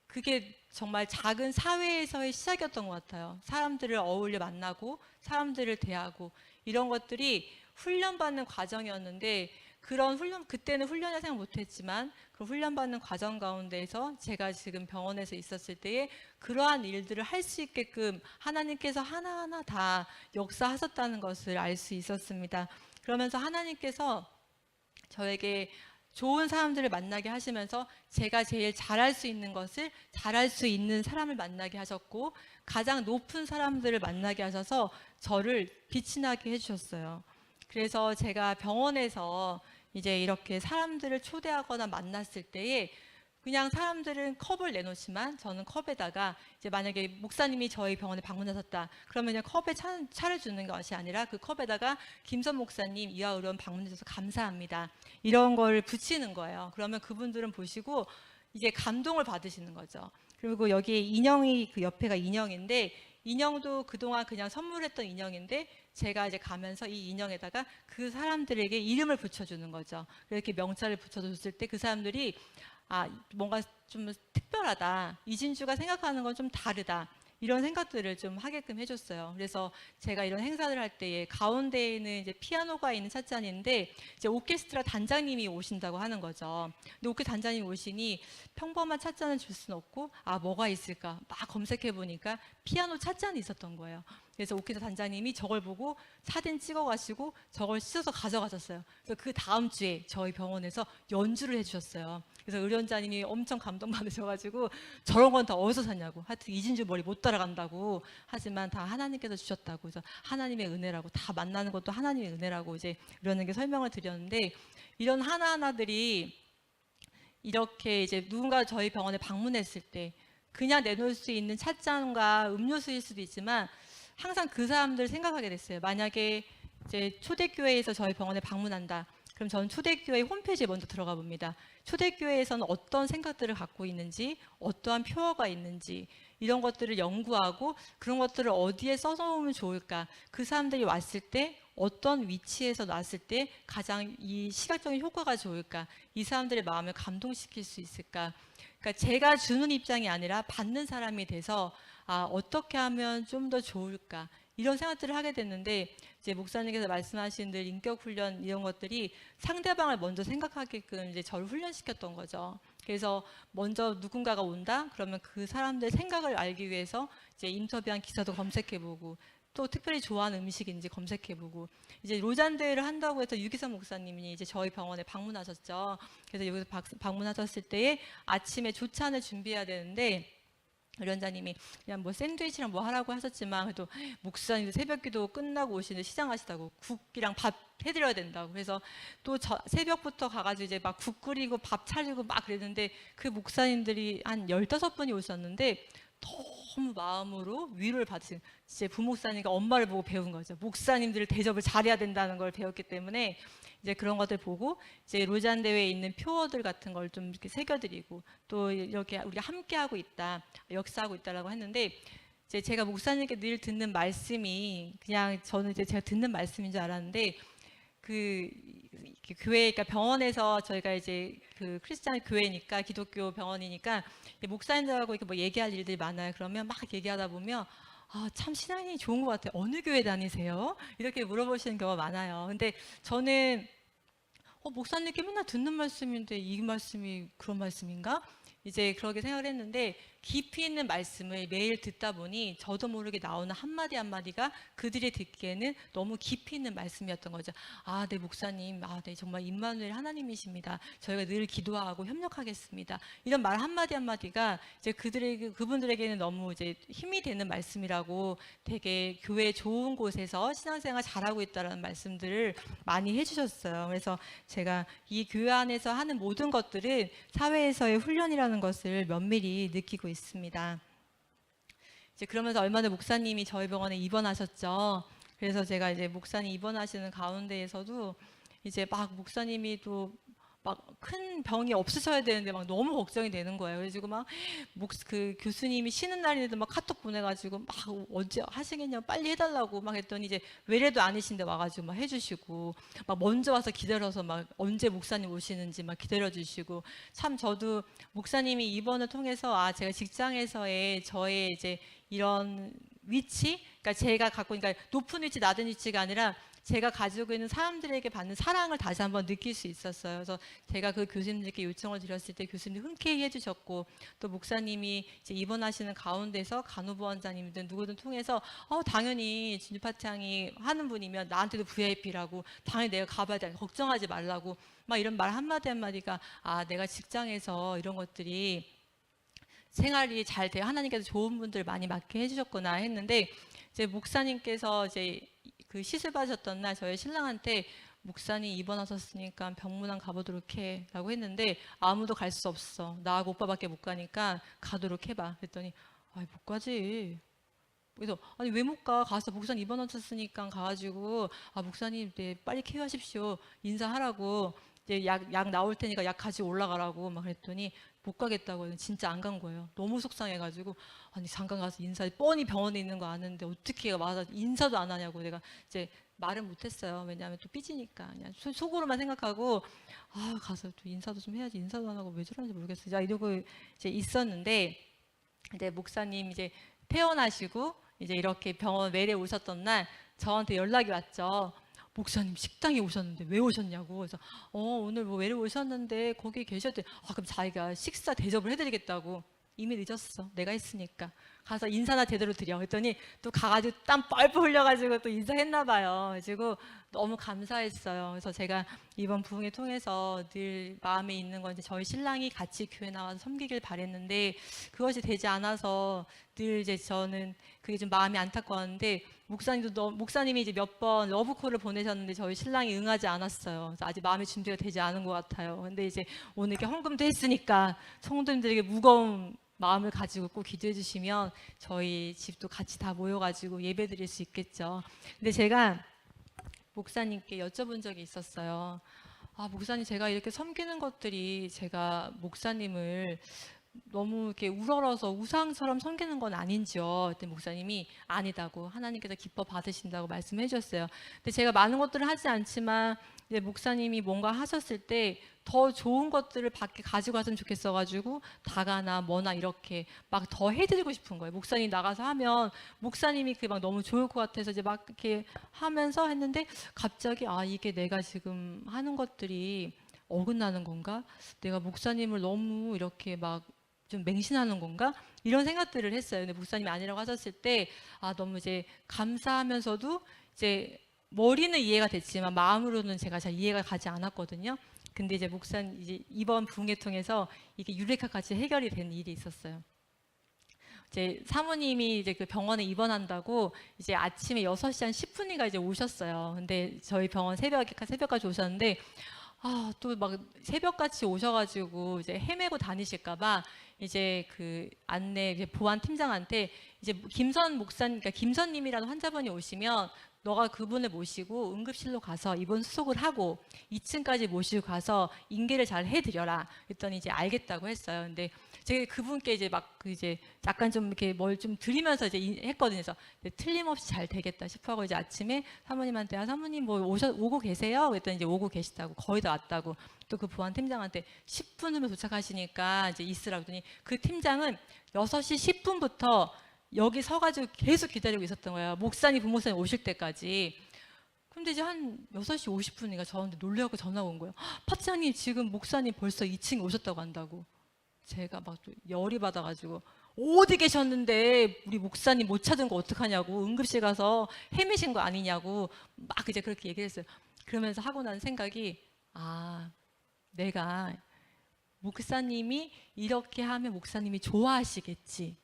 그게 정말 작은 사회에서의 시작이었던 것 같아요. 사람들을 어울려 만나고 사람들을 대하고 이런 것들이 훈련받는 과정이었는데, 그런 훈련, 그때는 훈련을 생각 못했지만 그 훈련받는 과정 가운데에서 제가 지금 병원에서 있었을 때에 그러한 일들을 할 수 있게끔 하나님께서 하나하나 다 역사하셨다는 것을 알 수 있었습니다. 그러면서 하나님께서 저에게 좋은 사람들을 만나게 하시면서 제가 제일 잘할 수 있는 것을 잘할 수 있는 사람을 만나게 하셨고, 가장 높은 사람들을 만나게 하셔서 저를 빛이 나게 해주셨어요. 그래서 제가 병원에서 이제 이렇게 사람들을 초대하거나 만났을 때에 그냥 사람들은 컵을 내놓지만 저는 컵에다가 이제 만약에 목사님이 저희 병원에 방문하셨다 그러면 그냥 컵에 차를 주는 것이 아니라 그 컵에다가 김선 목사님 이화 의료원 방문해 주셔서 감사합니다 이런 걸 붙이는 거예요. 그러면 그분들은 보시고 이제 감동을 받으시는 거죠. 그리고 여기에 인형이, 그 옆에가 인형인데 인형도 그동안 그냥 선물했던 인형인데 제가 이제 가면서 이 인형에다가 그 사람들에게 이름을 붙여주는 거죠. 이렇게 명찰을 붙여줬을 때 그 사람들이 아, 뭔가 좀 특별하다. 이진주가 생각하는 건 좀 다르다. 이런 생각들을 좀 하게끔 해줬어요. 그래서 제가 이런 행사를 할 때에 가운데에는 이제 피아노가 있는 찻잔인데 이제 오케스트라 단장님이 오신다고 하는 거죠. 근데 오케 단장님이 오시니 평범한 찻잔을 줄 수는 없고 아 뭐가 있을까 막 검색해 보니까 피아노 찻잔이 있었던 거예요. 그래서 오케스트라 단장님이 저걸 보고 사진 찍어 가시고 저걸 씻어서 가져가셨어요. 그래서 그 다음 주에 저희 병원에서 연주를 해주셨어요. 그래서 의료원장님이 엄청 감동받으셔가지고 저런 건 다 어디서 샀냐고. 하여튼 이진주 머리 못 따라간다고. 하지만 다 하나님께서 주셨다고. 그래서 하나님의 은혜라고. 다 만나는 것도 하나님의 은혜라고 이제 이러는 게 설명을 드렸는데 이런 하나하나들이 이렇게 이제 누군가 저희 병원에 방문했을 때 그냥 내놓을 수 있는 찻잔과 음료수일 수도 있지만 항상 그 사람들 생각하게 됐어요. 만약에 이제 초대교회에서 저희 병원에 방문한다. 그럼 저는 초대교회 홈페이지에 먼저 들어가 봅니다. 초대교회에서는 어떤 생각들을 갖고 있는지, 어떠한 표어가 있는지 이런 것들을 연구하고 그런 것들을 어디에 써놓으면 좋을까? 그 사람들이 왔을 때 어떤 위치에서 놨을 때 가장 이 시각적인 효과가 좋을까? 이 사람들의 마음을 감동시킬 수 있을까? 그러니까 제가 주는 입장이 아니라 받는 사람이 돼서 아, 어떻게 하면 좀 더 좋을까? 이런 생각들을 하게 됐는데 이제 목사님께서 말씀하신 늘 인격 훈련 이런 것들이 상대방을 먼저 생각하게끔 이제 저를 훈련시켰던 거죠. 그래서 먼저 누군가가 온다 그러면 그 사람들의 생각을 알기 위해서 이제 인터뷰한 기사도 검색해보고 또 특별히 좋아하는 음식인지 검색해보고 이제 로잔대회를 한다고 해서 유기선 목사님이 이제 저희 병원에 방문하셨죠. 그래서 여기서 방문하셨을 때에 아침에 조찬을 준비해야 되는데 위원장님이 그냥 뭐 샌드위치랑 뭐 하라고 하셨지만 그래도 목사님 새벽기도 끝나고 오시는데 시장하시다고 국이랑 밥 해드려야 된다고 그래서 또 새벽부터 가가지고 이제 막 국 끓이고 밥 차리고 막 그랬는데 그 목사님들이 한 15분이 오셨는데 너무 마음으로 위로를 받으신 이제 부목사님과 엄마를 보고 배운 거죠. 목사님들 대접을 잘해야 된다는 걸 배웠기 때문에 이제 그런 것들 보고 이제 로잔 대회에 있는 표어들 같은 걸 좀 이렇게 새겨드리고 또 이렇게 우리가 함께하고 있다, 역사하고 있다라고 했는데 이제 제가 목사님께 늘 듣는 말씀이 그냥 저는 이제 제가 듣는 말씀인 줄 알았는데 그 교회, 그러니까 병원에서 저희가 이제 그 크리스찬 교회니까 기독교 병원이니까 목사님들하고 이렇게 뭐 얘기할 일들이 많아요. 그러면 막 얘기하다 보면 아, 참 신앙이 좋은 것 같아요. 어느 교회 다니세요? 이렇게 물어보시는 경우가 많아요. 근데 저는 목사님께 맨날 듣는 말씀인데 이 말씀이 그런 말씀인가? 이제 그렇게 생각을 했는데 깊이 있는 말씀을 매일 듣다 보니 저도 모르게 나오는 한마디 한마디가 그들이 듣기에는 너무 깊이 있는 말씀이었던 거죠. 아, 네 목사님, 아, 네 정말 임마누엘 하나님이십니다. 저희가 늘 기도하고 협력하겠습니다. 이런 말 한마디 한마디가 이제 그분들에게는 너무 이제 힘이 되는 말씀이라고 되게 교회 좋은 곳에서 신앙생활 잘하고 있다라는 말씀들을 많이 해주셨어요. 그래서 제가 이 교회 안에서 하는 모든 것들은 사회에서의 훈련이라는 것을 면밀히 느끼고 있습니다. 이제 그러면서 얼마 전에 목사님이 저희 병원에 입원하셨죠. 그래서 제가 이제 목사님 입원하시는 가운데에서도 이제 막 목사님이 또 막 큰 병이 없으셔야 되는데 막 너무 걱정이 되는 거예요. 그래가지고 막 그 교수님이 쉬는 날인데도 막 카톡 보내가지고 막 언제 하시겠냐고 빨리 해달라고 막 했더니 이제 외래도 아니신데 와가지고 막 해주시고 막 먼저 와서 기다려서 막 언제 목사님 오시는지 막 기다려주시고 참 저도 목사님이 입원을 통해서 아 제가 직장에서의 저의 이제 이런 위치, 그러니까 제가 갖고 그러니까 높은 위치 낮은 위치가 아니라 제가 가지고 있는 사람들에게 받는 사랑을 다시 한번 느낄 수 있었어요. 그래서 제가 그 교수님들께 요청을 드렸을 때 교수님이 흔쾌히 해주셨고 또 목사님이 이제 입원하시는 가운데서 간호부원장님들 누구든 통해서 당연히 진주 파창이 하는 분이면 나한테도 VIP라고 당연히 내가 가봐야 돼 걱정하지 말라고 막 이런 말 한마디 한마디가 아 내가 직장에서 이런 것들이 생활이 잘 돼요. 하나님께서 좋은 분들 많이 맡게 해주셨구나 했는데 이제 목사님께서 이제 그 시술 받으셨던 날 저희 신랑한테 목사님 입원하셨으니까 병문안 가보도록 해 라고 했는데 아무도 갈 수 없어. 나하고 오빠밖에 못 가니까 가도록 해봐. 그랬더니 못 가지. 그래서 아니 왜 못 가? 가서 목사님 입원하셨으니까 가가지고 목사님 네, 빨리 케어하십시오. 인사하라고. 이제 약 나올 테니까 약 가지고 올라가라고 막 그랬더니 못 가겠다고 진짜 안 간 거예요. 너무 속상해가지고 아니 잠깐 가서 인사 뻔히 병원에 있는 거 아는데 어떻게 와서 인사도 안 하냐고 내가 이제 말은 못했어요. 왜냐하면 또 삐지니까 그냥 속으로만 생각하고 아 가서 또 인사도 좀 해야지 인사도 안 하고 왜 저러는지 모르겠어요. 자 이러고 이제 있었는데 이제 목사님 이제 퇴원하시고 이제 이렇게 병원 외래 오셨던 날 저한테 연락이 왔죠. 목사님 식당에 오셨는데 왜 오셨냐고. 그래서 오늘 뭐 외래 오셨는데 거기 계셨대. 아 그럼 자기가 식사 대접을 해드리겠다고. 이미 늦었어. 내가 했으니까. 가서 인사나 제대로 드려. 그랬더니 또 가가지고 땀 뻘뻘 흘려가지고 또 인사했나 봐요. 그래가지고 너무 감사했어요. 그래서 제가 이번 부흥회 통해서 늘 마음에 있는 건 이제 저희 신랑이 같이 교회 나와서 섬기길 바랬는데 그것이 되지 않아서 늘 이제 저는 그게 좀 마음이 안타까웠는데 목사님이 이제 몇 번 러브콜을 보내셨는데 저희 신랑이 응하지 않았어요. 그래서 아직 마음의 준비가 되지 않은 것 같아요. 근데 이제 오늘 이렇게 헌금도 했으니까 성도님들에게 무거운 마음을 가지고 꼭 기도해 주시면 저희 집도 같이 다 모여가지고 예배 드릴 수 있겠죠. 근데 제가 목사님께 여쭤본 적이 있었어요. 아, 목사님 제가 이렇게 섬기는 것들이 제가 목사님을 너무 이렇게 우러러서 우상처럼 섬기는 건 아닌지요? 그때 목사님이 아니다고 하나님께서 기뻐 받으신다고 말씀해 주셨어요. 근데 제가 많은 것들을 하지 않지만 이제 목사님이 뭔가 하셨을 때 더 좋은 것들을 밖에 가지고 갔으면 좋겠어가지고 다가나 뭐나 이렇게 막 더 해드리고 싶은 거예요. 목사님 나가서 하면 목사님이 그게 막 너무 좋을 것 같아서 이제 막 이렇게 하면서 했는데 갑자기 아 이게 내가 지금 하는 것들이 어긋나는 건가? 내가 목사님을 너무 이렇게 막 좀 맹신하는 건가? 이런 생각들을 했어요. 근데 목사님이 아니라고 하셨을 때 아 너무 이제 감사하면서도 이제 머리는 이해가 됐지만 마음으로는 제가 잘 이해가 가지 않았거든요. 근데 이제 목사님 이제 이번 부흥회 통해서 이게 유레카같이 해결이 된 일이 있었어요. 이제 사모님이 이제 그 병원에 입원한다고 이제 아침에 6시 한 10분인가 이제 오셨어요. 근데 저희 병원 새벽까지 오셨는데 아, 또 막 새벽같이 오셔가지고 이제 헤매고 다니실까봐 이제 그 안내 이제 보안 팀장한테 이제 김선 목사님, 그러니까 김선님이라는 환자분이 오시면 너가 그분을 모시고 응급실로 가서 입원 수속을 하고 2층까지 모시고 가서 인계를 잘 해드려라. 그랬더니 이제 알겠다고 했어요. 근데 제가 그분께 이제 막 그 이제 약간 좀 이렇게 뭘 좀 드리면서 이제 했거든요. 그래서 틀림없이 잘 되겠다 싶어하고 이제 아침에 사모님한테 아 사모님 뭐 오고 계세요? 그랬더니 이제 오고 계시다고 거의 다 왔다고 또 그 보안 팀장한테 10분 후면 도착하시니까 이제 있으라고 했더니 그 팀장은 6시 10분부터 여기 서가지고 계속 기다리고 있었던 거예요. 목사님, 부목사님 오실 때까지. 근데 이제 한 6시 50분인가 저한테 놀래갖고 전화가 온 거예요. 파트장님 지금 목사님 벌써 2층에 오셨다고 한다고. 제가 막 또 열이 받아가지고 어디 계셨는데 우리 목사님 못 찾은 거 어떡하냐고 응급실 가서 헤매신 거 아니냐고 막 이제 그렇게 얘기를 했어요. 그러면서 하고 난 생각이 아 내가 목사님이 이렇게 하면 목사님이 좋아하시겠지.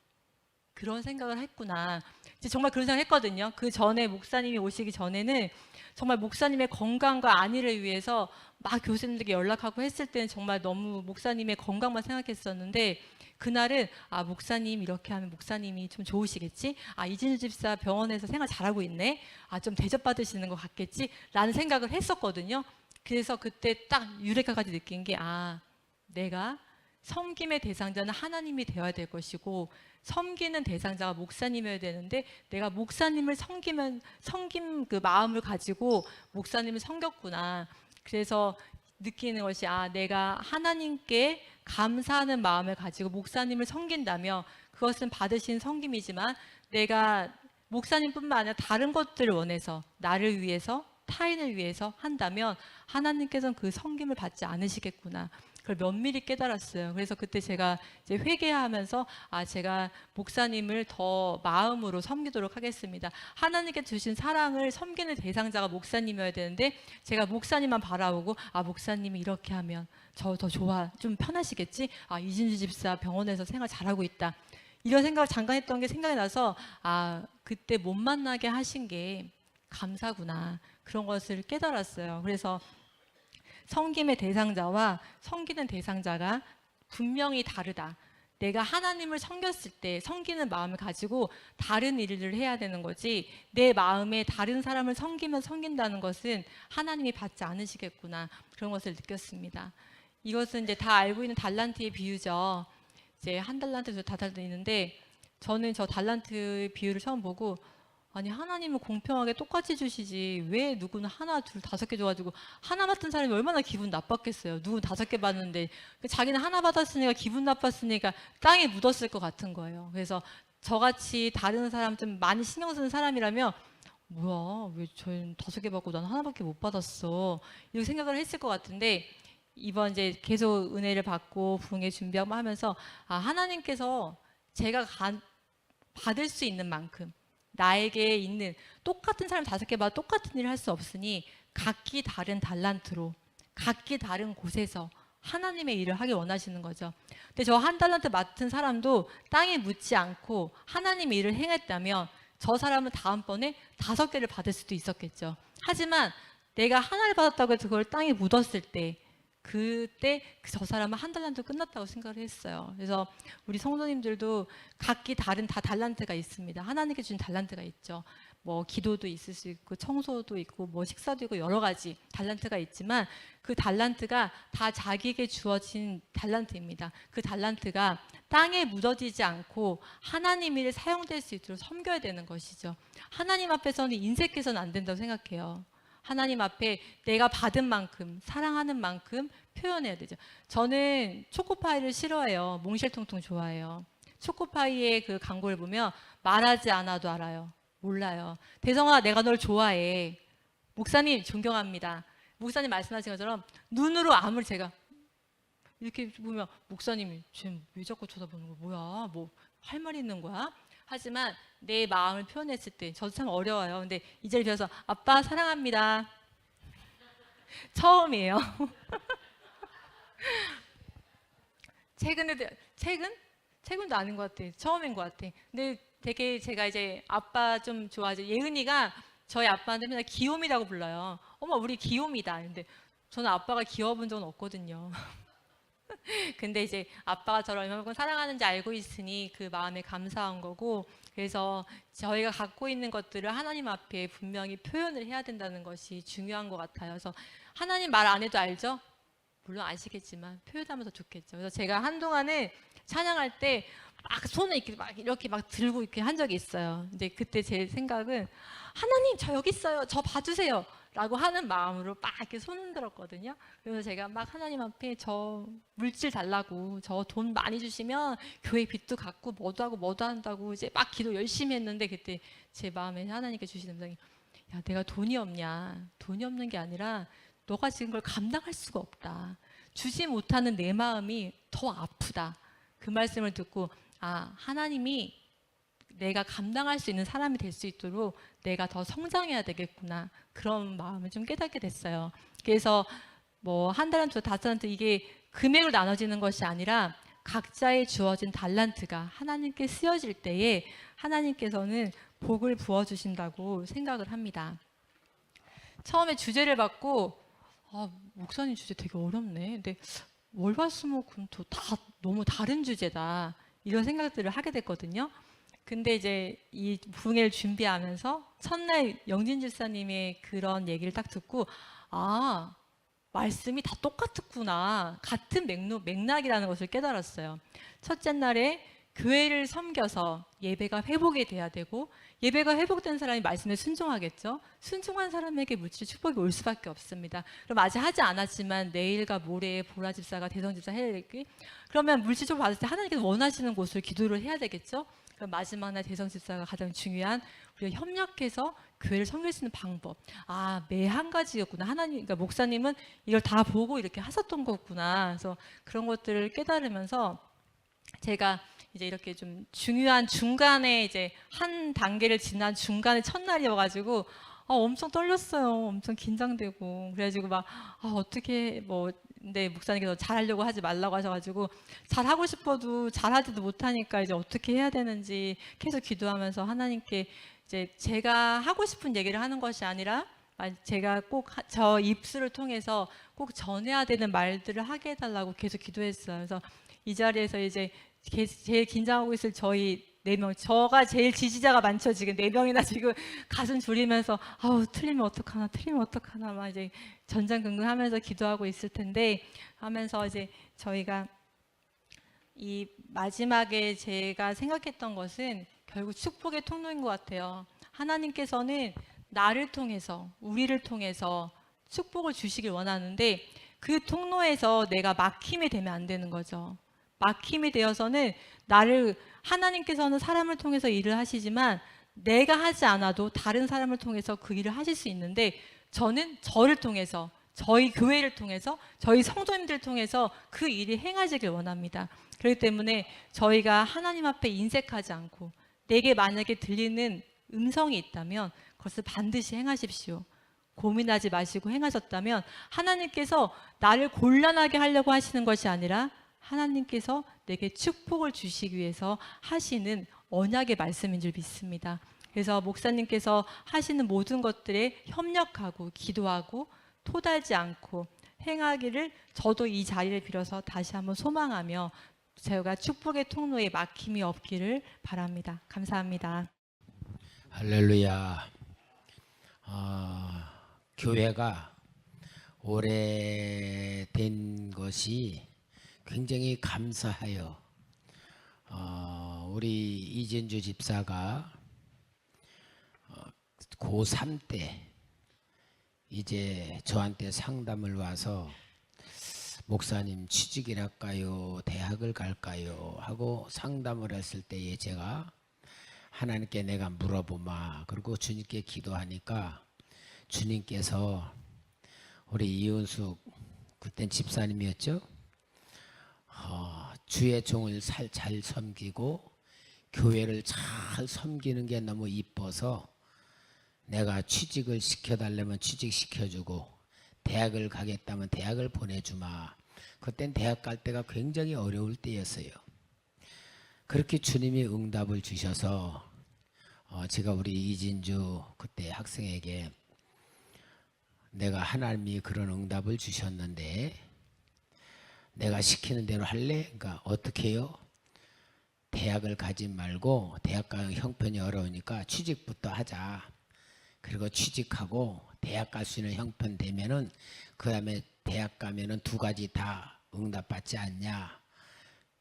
그런 생각을 했구나. 정말 그런 생각을 했거든요. 그 전에 목사님이 오시기 전에는 정말 목사님의 건강과 안위를 위해서 막 교수님들에게 연락하고 했을 때는 정말 너무 목사님의 건강만 생각했었는데 그날은 아 목사님 이렇게 하면 목사님이 좀 좋으시겠지? 아 이진주 집사 병원에서 생활 잘하고 있네? 아 좀 대접받으시는 것 같겠지? 라는 생각을 했었거든요. 그래서 그때 딱 유레카까지 느낀 게 아 내가 섬김의 대상자는 하나님이 되어야 될 것이고 섬기는 대상자가 목사님이어야 되는데 내가 목사님을 섬김 그 마음을 가지고 목사님을 섬겼구나. 그래서 느끼는 것이 아 내가 하나님께 감사하는 마음을 가지고 목사님을 섬긴다면 그것은 받으신 섬김이지만 내가 목사님뿐만 아니라 다른 것들을 원해서 나를 위해서 타인을 위해서 한다면 하나님께서는 그 섬김을 받지 않으시겠구나. 그걸 면밀히 깨달았어요. 그래서 그때 제가 이제 회개하면서 아 제가 목사님을 더 마음으로 섬기도록 하겠습니다. 하나님께 주신 사랑을 섬기는 대상자가 목사님이어야 되는데 제가 목사님만 바라보고 아 목사님이 이렇게 하면 저 더 좋아 좀 편하시겠지? 아 이진주 집사 병원에서 생활 잘하고 있다. 이런 생각을 잠깐 했던 게 생각이 나서 아 그때 못 만나게 하신 게 감사구나. 그런 것을 깨달았어요. 그래서 섬김의 대상자와 섬기는 대상자가 분명히 다르다. 내가 하나님을 섬겼을 때 섬기는 마음을 가지고 다른 일을 해야 되는 거지, 내 마음에 다른 사람을 섬기면 섬긴다는 것은 하나님이 받지 않으시겠구나, 그런 것을 느꼈습니다. 이것은 이제 다 알고 있는 달란트의 비유죠. 이제 한 달란트, 두 달란트 있는데, 저는 저 달란트 비유를 처음 보고, 아니 하나님은 공평하게 똑같이 주시지 왜 누구는 하나, 둘, 5개 줘가지고 하나 맡은 사람이 얼마나 기분 나빴겠어요. 누구는 5개 받는데 자기는 하나 받았으니까 기분 나빴으니까 땅에 묻었을 것 같은 거예요. 그래서 저같이 다른 사람 좀 많이 신경 쓰는 사람이라면 뭐야 왜 저희는 5개 받고 난 하나밖에 못 받았어, 이렇게 생각을 했을 것 같은데, 이번 이제 계속 은혜를 받고 부흥회 준비하고 하면서 하나님께서 제가 받을 수 있는 만큼, 나에게 있는, 똑같은 사람 5개 봐도 똑같은 일을 할 수 없으니 각기 다른 달란트로 각기 다른 곳에서 하나님의 일을 하길 원하시는 거죠. 근데 저 한 달란트 맡은 사람도 땅에 묻지 않고 하나님의 일을 행했다면 저 사람은 다음번에 5개를 받을 수도 있었겠죠. 하지만 내가 하나를 받았다고 해서 그걸 땅에 묻었을 때, 그때 저 사람은 한 달란트 끝났다고 생각을 했어요. 그래서 우리 성도님들도 각기 다른 달란트가 있습니다. 하나님께 주신 달란트가 있죠. 뭐 기도도 있을 수 있고 청소도 있고 뭐 식사도 있고 여러 가지 달란트가 있지만, 그 달란트가 다 자기에게 주어진 달란트입니다. 그 달란트가 땅에 묻어지지 않고 하나님 일에 사용될 수 있도록 섬겨야 되는 것이죠. 하나님 앞에서는 인색해서는 안 된다고 생각해요. 하나님 앞에 내가 받은 만큼, 사랑하는 만큼 표현해야 되죠. 저는 초코파이를 싫어해요. 몽실통통 좋아해요. 초코파이의 그 광고를 보면 말하지 않아도 알아요. 몰라요. 대성아, 내가 널 좋아해. 목사님 존경합니다. 목사님 말씀하신 것처럼 눈으로 아무리 제가 이렇게 보면 목사님이 지금 왜 자꾸 쳐다보는 거야? 뭐야? 뭐 할 말이 있는 거야? 하지만 내 마음을 표현했을 때 저도 참 어려워요. 근데 이 자리에 비해서 아빠 사랑합니다. 처음이에요. 최근도 아닌 것 같아. 처음인 것 같아. 근데 되게 제가 이제 아빠 좀 좋아하죠. 예은이가 저희 아빠한테 맨날 귀요미라고 불러요. 어머 우리 귀요미다. 근데 저는 아빠가 귀여워본 적은 없거든요. 근데 이제 아빠가 저를 얼마만큼 사랑하는지 알고 있으니 그 마음에 감사한 거고, 그래서 저희가 갖고 있는 것들을 하나님 앞에 분명히 표현을 해야 된다는 것이 중요한 것 같아요. 그래서 하나님 말 안 해도 알죠? 물론 아시겠지만 표현하면 더 좋겠죠. 그래서 제가 한동안은 찬양할 때 막 손을 이렇게 막 들고 이렇게 한 적이 있어요. 근데 그때 제 생각은 하나님 저 여기 있어요. 저 봐주세요. 라고 하는 마음으로 막 이렇게 손 흔들었거든요. 그래서 제가 막 하나님 앞에 저 물질 달라고, 저 돈 많이 주시면 교회 빚도 갚고 뭐도 하고 뭐도 한다고 이제 막 기도 열심히 했는데, 그때 제 마음에 하나님께 주시는 음성이, 야 내가 돈이 없냐. 돈이 없는 게 아니라 너가 지금 그걸 감당할 수가 없다. 주지 못하는 내 마음이 더 아프다. 그 말씀을 듣고 하나님이 내가 감당할 수 있는 사람이 될 수 있도록 내가 더 성장해야 되겠구나, 그런 마음을 좀 깨닫게 됐어요. 그래서 뭐 한 달란트, 5달란트 이게 금액으로 나눠지는 것이 아니라 각자의 주어진 달란트가 하나님께 쓰여질 때에 하나님께서는 복을 부어주신다고 생각을 합니다. 처음에 주제를 받고 목사님 주제 되게 어렵네. 근데 월화수목금토 다 너무 다른 주제다, 이런 생각들을 하게 됐거든요. 근데 이제 이 부흥회를 준비하면서 첫날 영진 집사님의 그런 얘기를 딱 듣고 말씀이 다 똑같았구나, 같은 맥락이라는 것을 깨달았어요. 첫째 날에 교회를 섬겨서 예배가 회복이 돼야 되고, 예배가 회복된 사람이 말씀에 순종하겠죠. 순종한 사람에게 물질 축복이 올 수밖에 없습니다. 그럼 아직 하지 않았지만 내일과 모레 보라 집사가 대성 집사 해야 되기, 그러면 물질 축복 받을 때 하나님께서 원하시는 곳을 기도를 해야 되겠죠. 그럼 마지막 날 대성 집사가 가장 중요한, 우리가 협력해서 교회를 섬길 수 있는 방법. 매 한 가지였구나. 그러니까 목사님은 이걸 다 보고 이렇게 하셨던 거구나. 그래서 그런 것들을 깨달으면서 제가 이제 이렇게 좀 중요한 중간에 이제 한 단계를 지난 중간에 첫날이어가지고 엄청 떨렸어요. 엄청 긴장되고. 그래가지고 막 어떻게 근데 목사님께서 잘하려고 하지 말라고 하셔가지고, 잘하고 싶어도 잘하지도 못하니까 이제 어떻게 해야 되는지 계속 기도하면서 하나님께 이제 제가 하고 싶은 얘기를 하는 것이 아니라 제가 꼭 저 입술을 통해서 꼭 전해야 되는 말들을 하게 해달라고 계속 기도했어요. 그래서 이 자리에서 이제 제일 긴장하고 있을 저희 4명, 저가 제일 지지자가 많죠. 지금 4명이나 지금 가슴 졸이면서 아우 틀리면 어떡하나 틀리면 어떡하나 막 이제 전전긍긍하면서 기도하고 있을 텐데 하면서 이제 저희가 이 마지막에 제가 생각했던 것은 결국 축복의 통로인 것 같아요. 하나님께서는 나를 통해서 우리를 통해서 축복을 주시길 원하는데 그 통로에서 내가 막힘이 되면 안 되는 거죠. 막힘이 되어서는 나를 하나님께서는 사람을 통해서 일을 하시지만 내가 하지 않아도 다른 사람을 통해서 그 일을 하실 수 있는데 저는 저를 통해서 저희 교회를 통해서 저희 성도님들을 통해서 그 일이 행하시길 원합니다. 그렇기 때문에 저희가 하나님 앞에 인색하지 않고 내게 만약에 들리는 음성이 있다면 그것을 반드시 행하십시오. 고민하지 마시고 행하셨다면 하나님께서 나를 곤란하게 하려고 하시는 것이 아니라 하나님께서 내게 축복을 주시기 위해서 하시는 언약의 말씀인 줄 믿습니다. 그래서 목사님께서 하시는 모든 것들에 협력하고 기도하고 토달지 않고 행하기를 저도 이 자리를 빌어서 다시 한번 소망하며 제가 축복의 통로에 막힘이 없기를 바랍니다. 감사합니다. 할렐루야. 교회가 오래된 것이 굉장히 감사해요. 우리 이진주 집사가 고3 때 이제 저한테 상담을 와서 목사님 취직을 할까요? 대학을 갈까요? 하고 상담을 했을 때에 제가 하나님께 내가 물어보마. 그리고 주님께 기도하니까 주님께서 우리 이은숙 그땐 집사님이었죠? 주의 종을 잘 섬기고 교회를 잘 섬기는 게 너무 이뻐서 내가 취직을 시켜달라면 취직시켜주고 대학을 가겠다면 대학을 보내주마. 그땐 대학 갈 때가 굉장히 어려울 때였어요. 그렇게 주님이 응답을 주셔서 제가 우리 이진주 그때 학생에게 내가 하나님이 그런 응답을 주셨는데 내가 시키는 대로 할래? 그러니까 어떻게 해요? 대학을 가지 말고 대학 가는 형편이 어려우니까 취직부터 하자. 그리고 취직하고 대학 갈 수 있는 형편 되면은 그 다음에 대학 가면은 2가지 다 응답받지 않냐.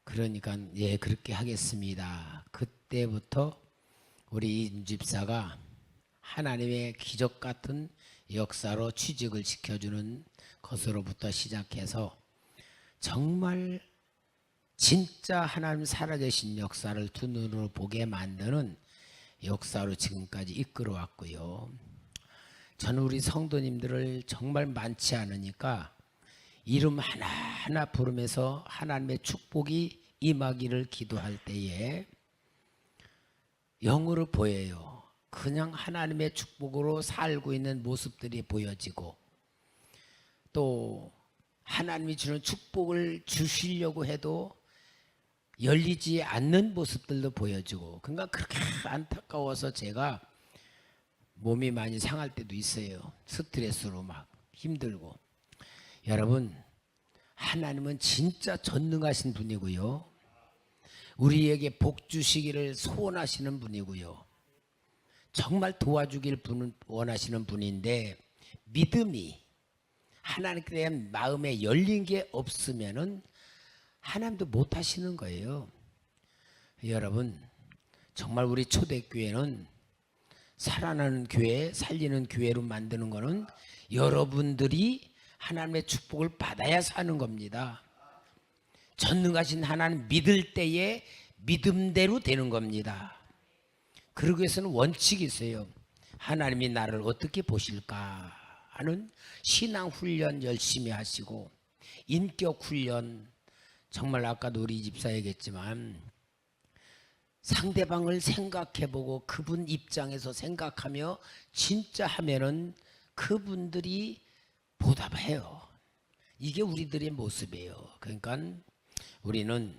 그러니까 예 그렇게 하겠습니다. 그때부터 우리 이 집사가 하나님의 기적 같은 역사로 취직을 시켜주는 것으로부터 시작해서 정말 진짜 하나님 살아계신 역사를 두 눈으로 보게 만드는 역사로 지금까지 이끌어왔고요. 저는 우리 성도님들을 정말 많지 않으니까 이름 하나하나 부르면서 하나님의 축복이 임하기를 기도할 때에 영으로 보여요. 그냥 하나님의 축복으로 살고 있는 모습들이 보여지고 또 하나님이 주는 축복을 주시려고 해도 열리지 않는 모습들도 보여지고 그러니까 그렇게 안타까워서 제가 몸이 많이 상할 때도 있어요. 스트레스로 막 힘들고. 여러분 하나님은 진짜 전능하신 분이고요. 우리에게 복 주시기를 소원하시는 분이고요. 정말 도와주길 원하시는 분인데 믿음이 하나님께 대한 마음에 열린 게 없으면은 하나님도 못 하시는 거예요. 여러분 정말 우리 초대교회는 살아나는 교회, 살리는 교회로 만드는 거는 여러분들이 하나님의 축복을 받아야 사는 겁니다. 전능하신 하나님 믿을 때에 믿음대로 되는 겁니다. 그러기 위해서는 원칙이 있어요. 하나님이 나를 어떻게 보실까 하는 신앙 훈련 열심히 하시고 인격 훈련 정말 아까도 우리 집사 얘기했지만 상대방을 생각해보고 그분 입장에서 생각하며 진짜 하면은 그분들이 보답해요. 이게 우리들의 모습이에요. 그러니까 우리는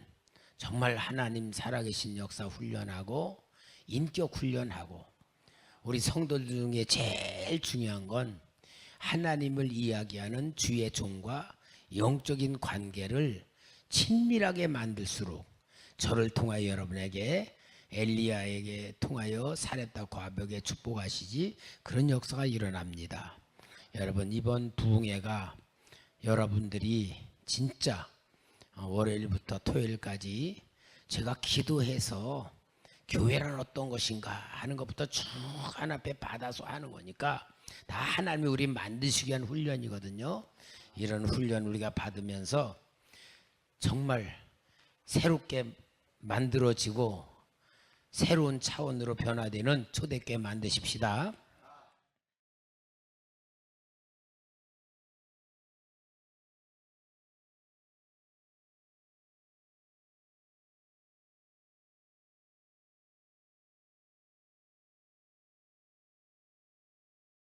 정말 하나님 살아계신 역사 훈련하고 인격 훈련하고 우리 성도들 중에 제일 중요한 건 하나님을 이야기하는 주의 종과 영적인 관계를 친밀하게 만들수록 저를 통하여 여러분에게 엘리야에게 통하여 사렙다 과벽에 축복하시지 그런 역사가 일어납니다. 여러분 이번 부흥회가 여러분들이 진짜 월요일부터 토요일까지 제가 기도해서 교회란 어떤 것인가 하는 것부터 쭉 하나님께 받아서 하는 거니까 다 하나님이 우리 만드시기 위한 훈련이거든요. 이런 훈련 우리가 받으면서 정말 새롭게 만들어지고 새로운 차원으로 변화되는 초대교회 만드십시다.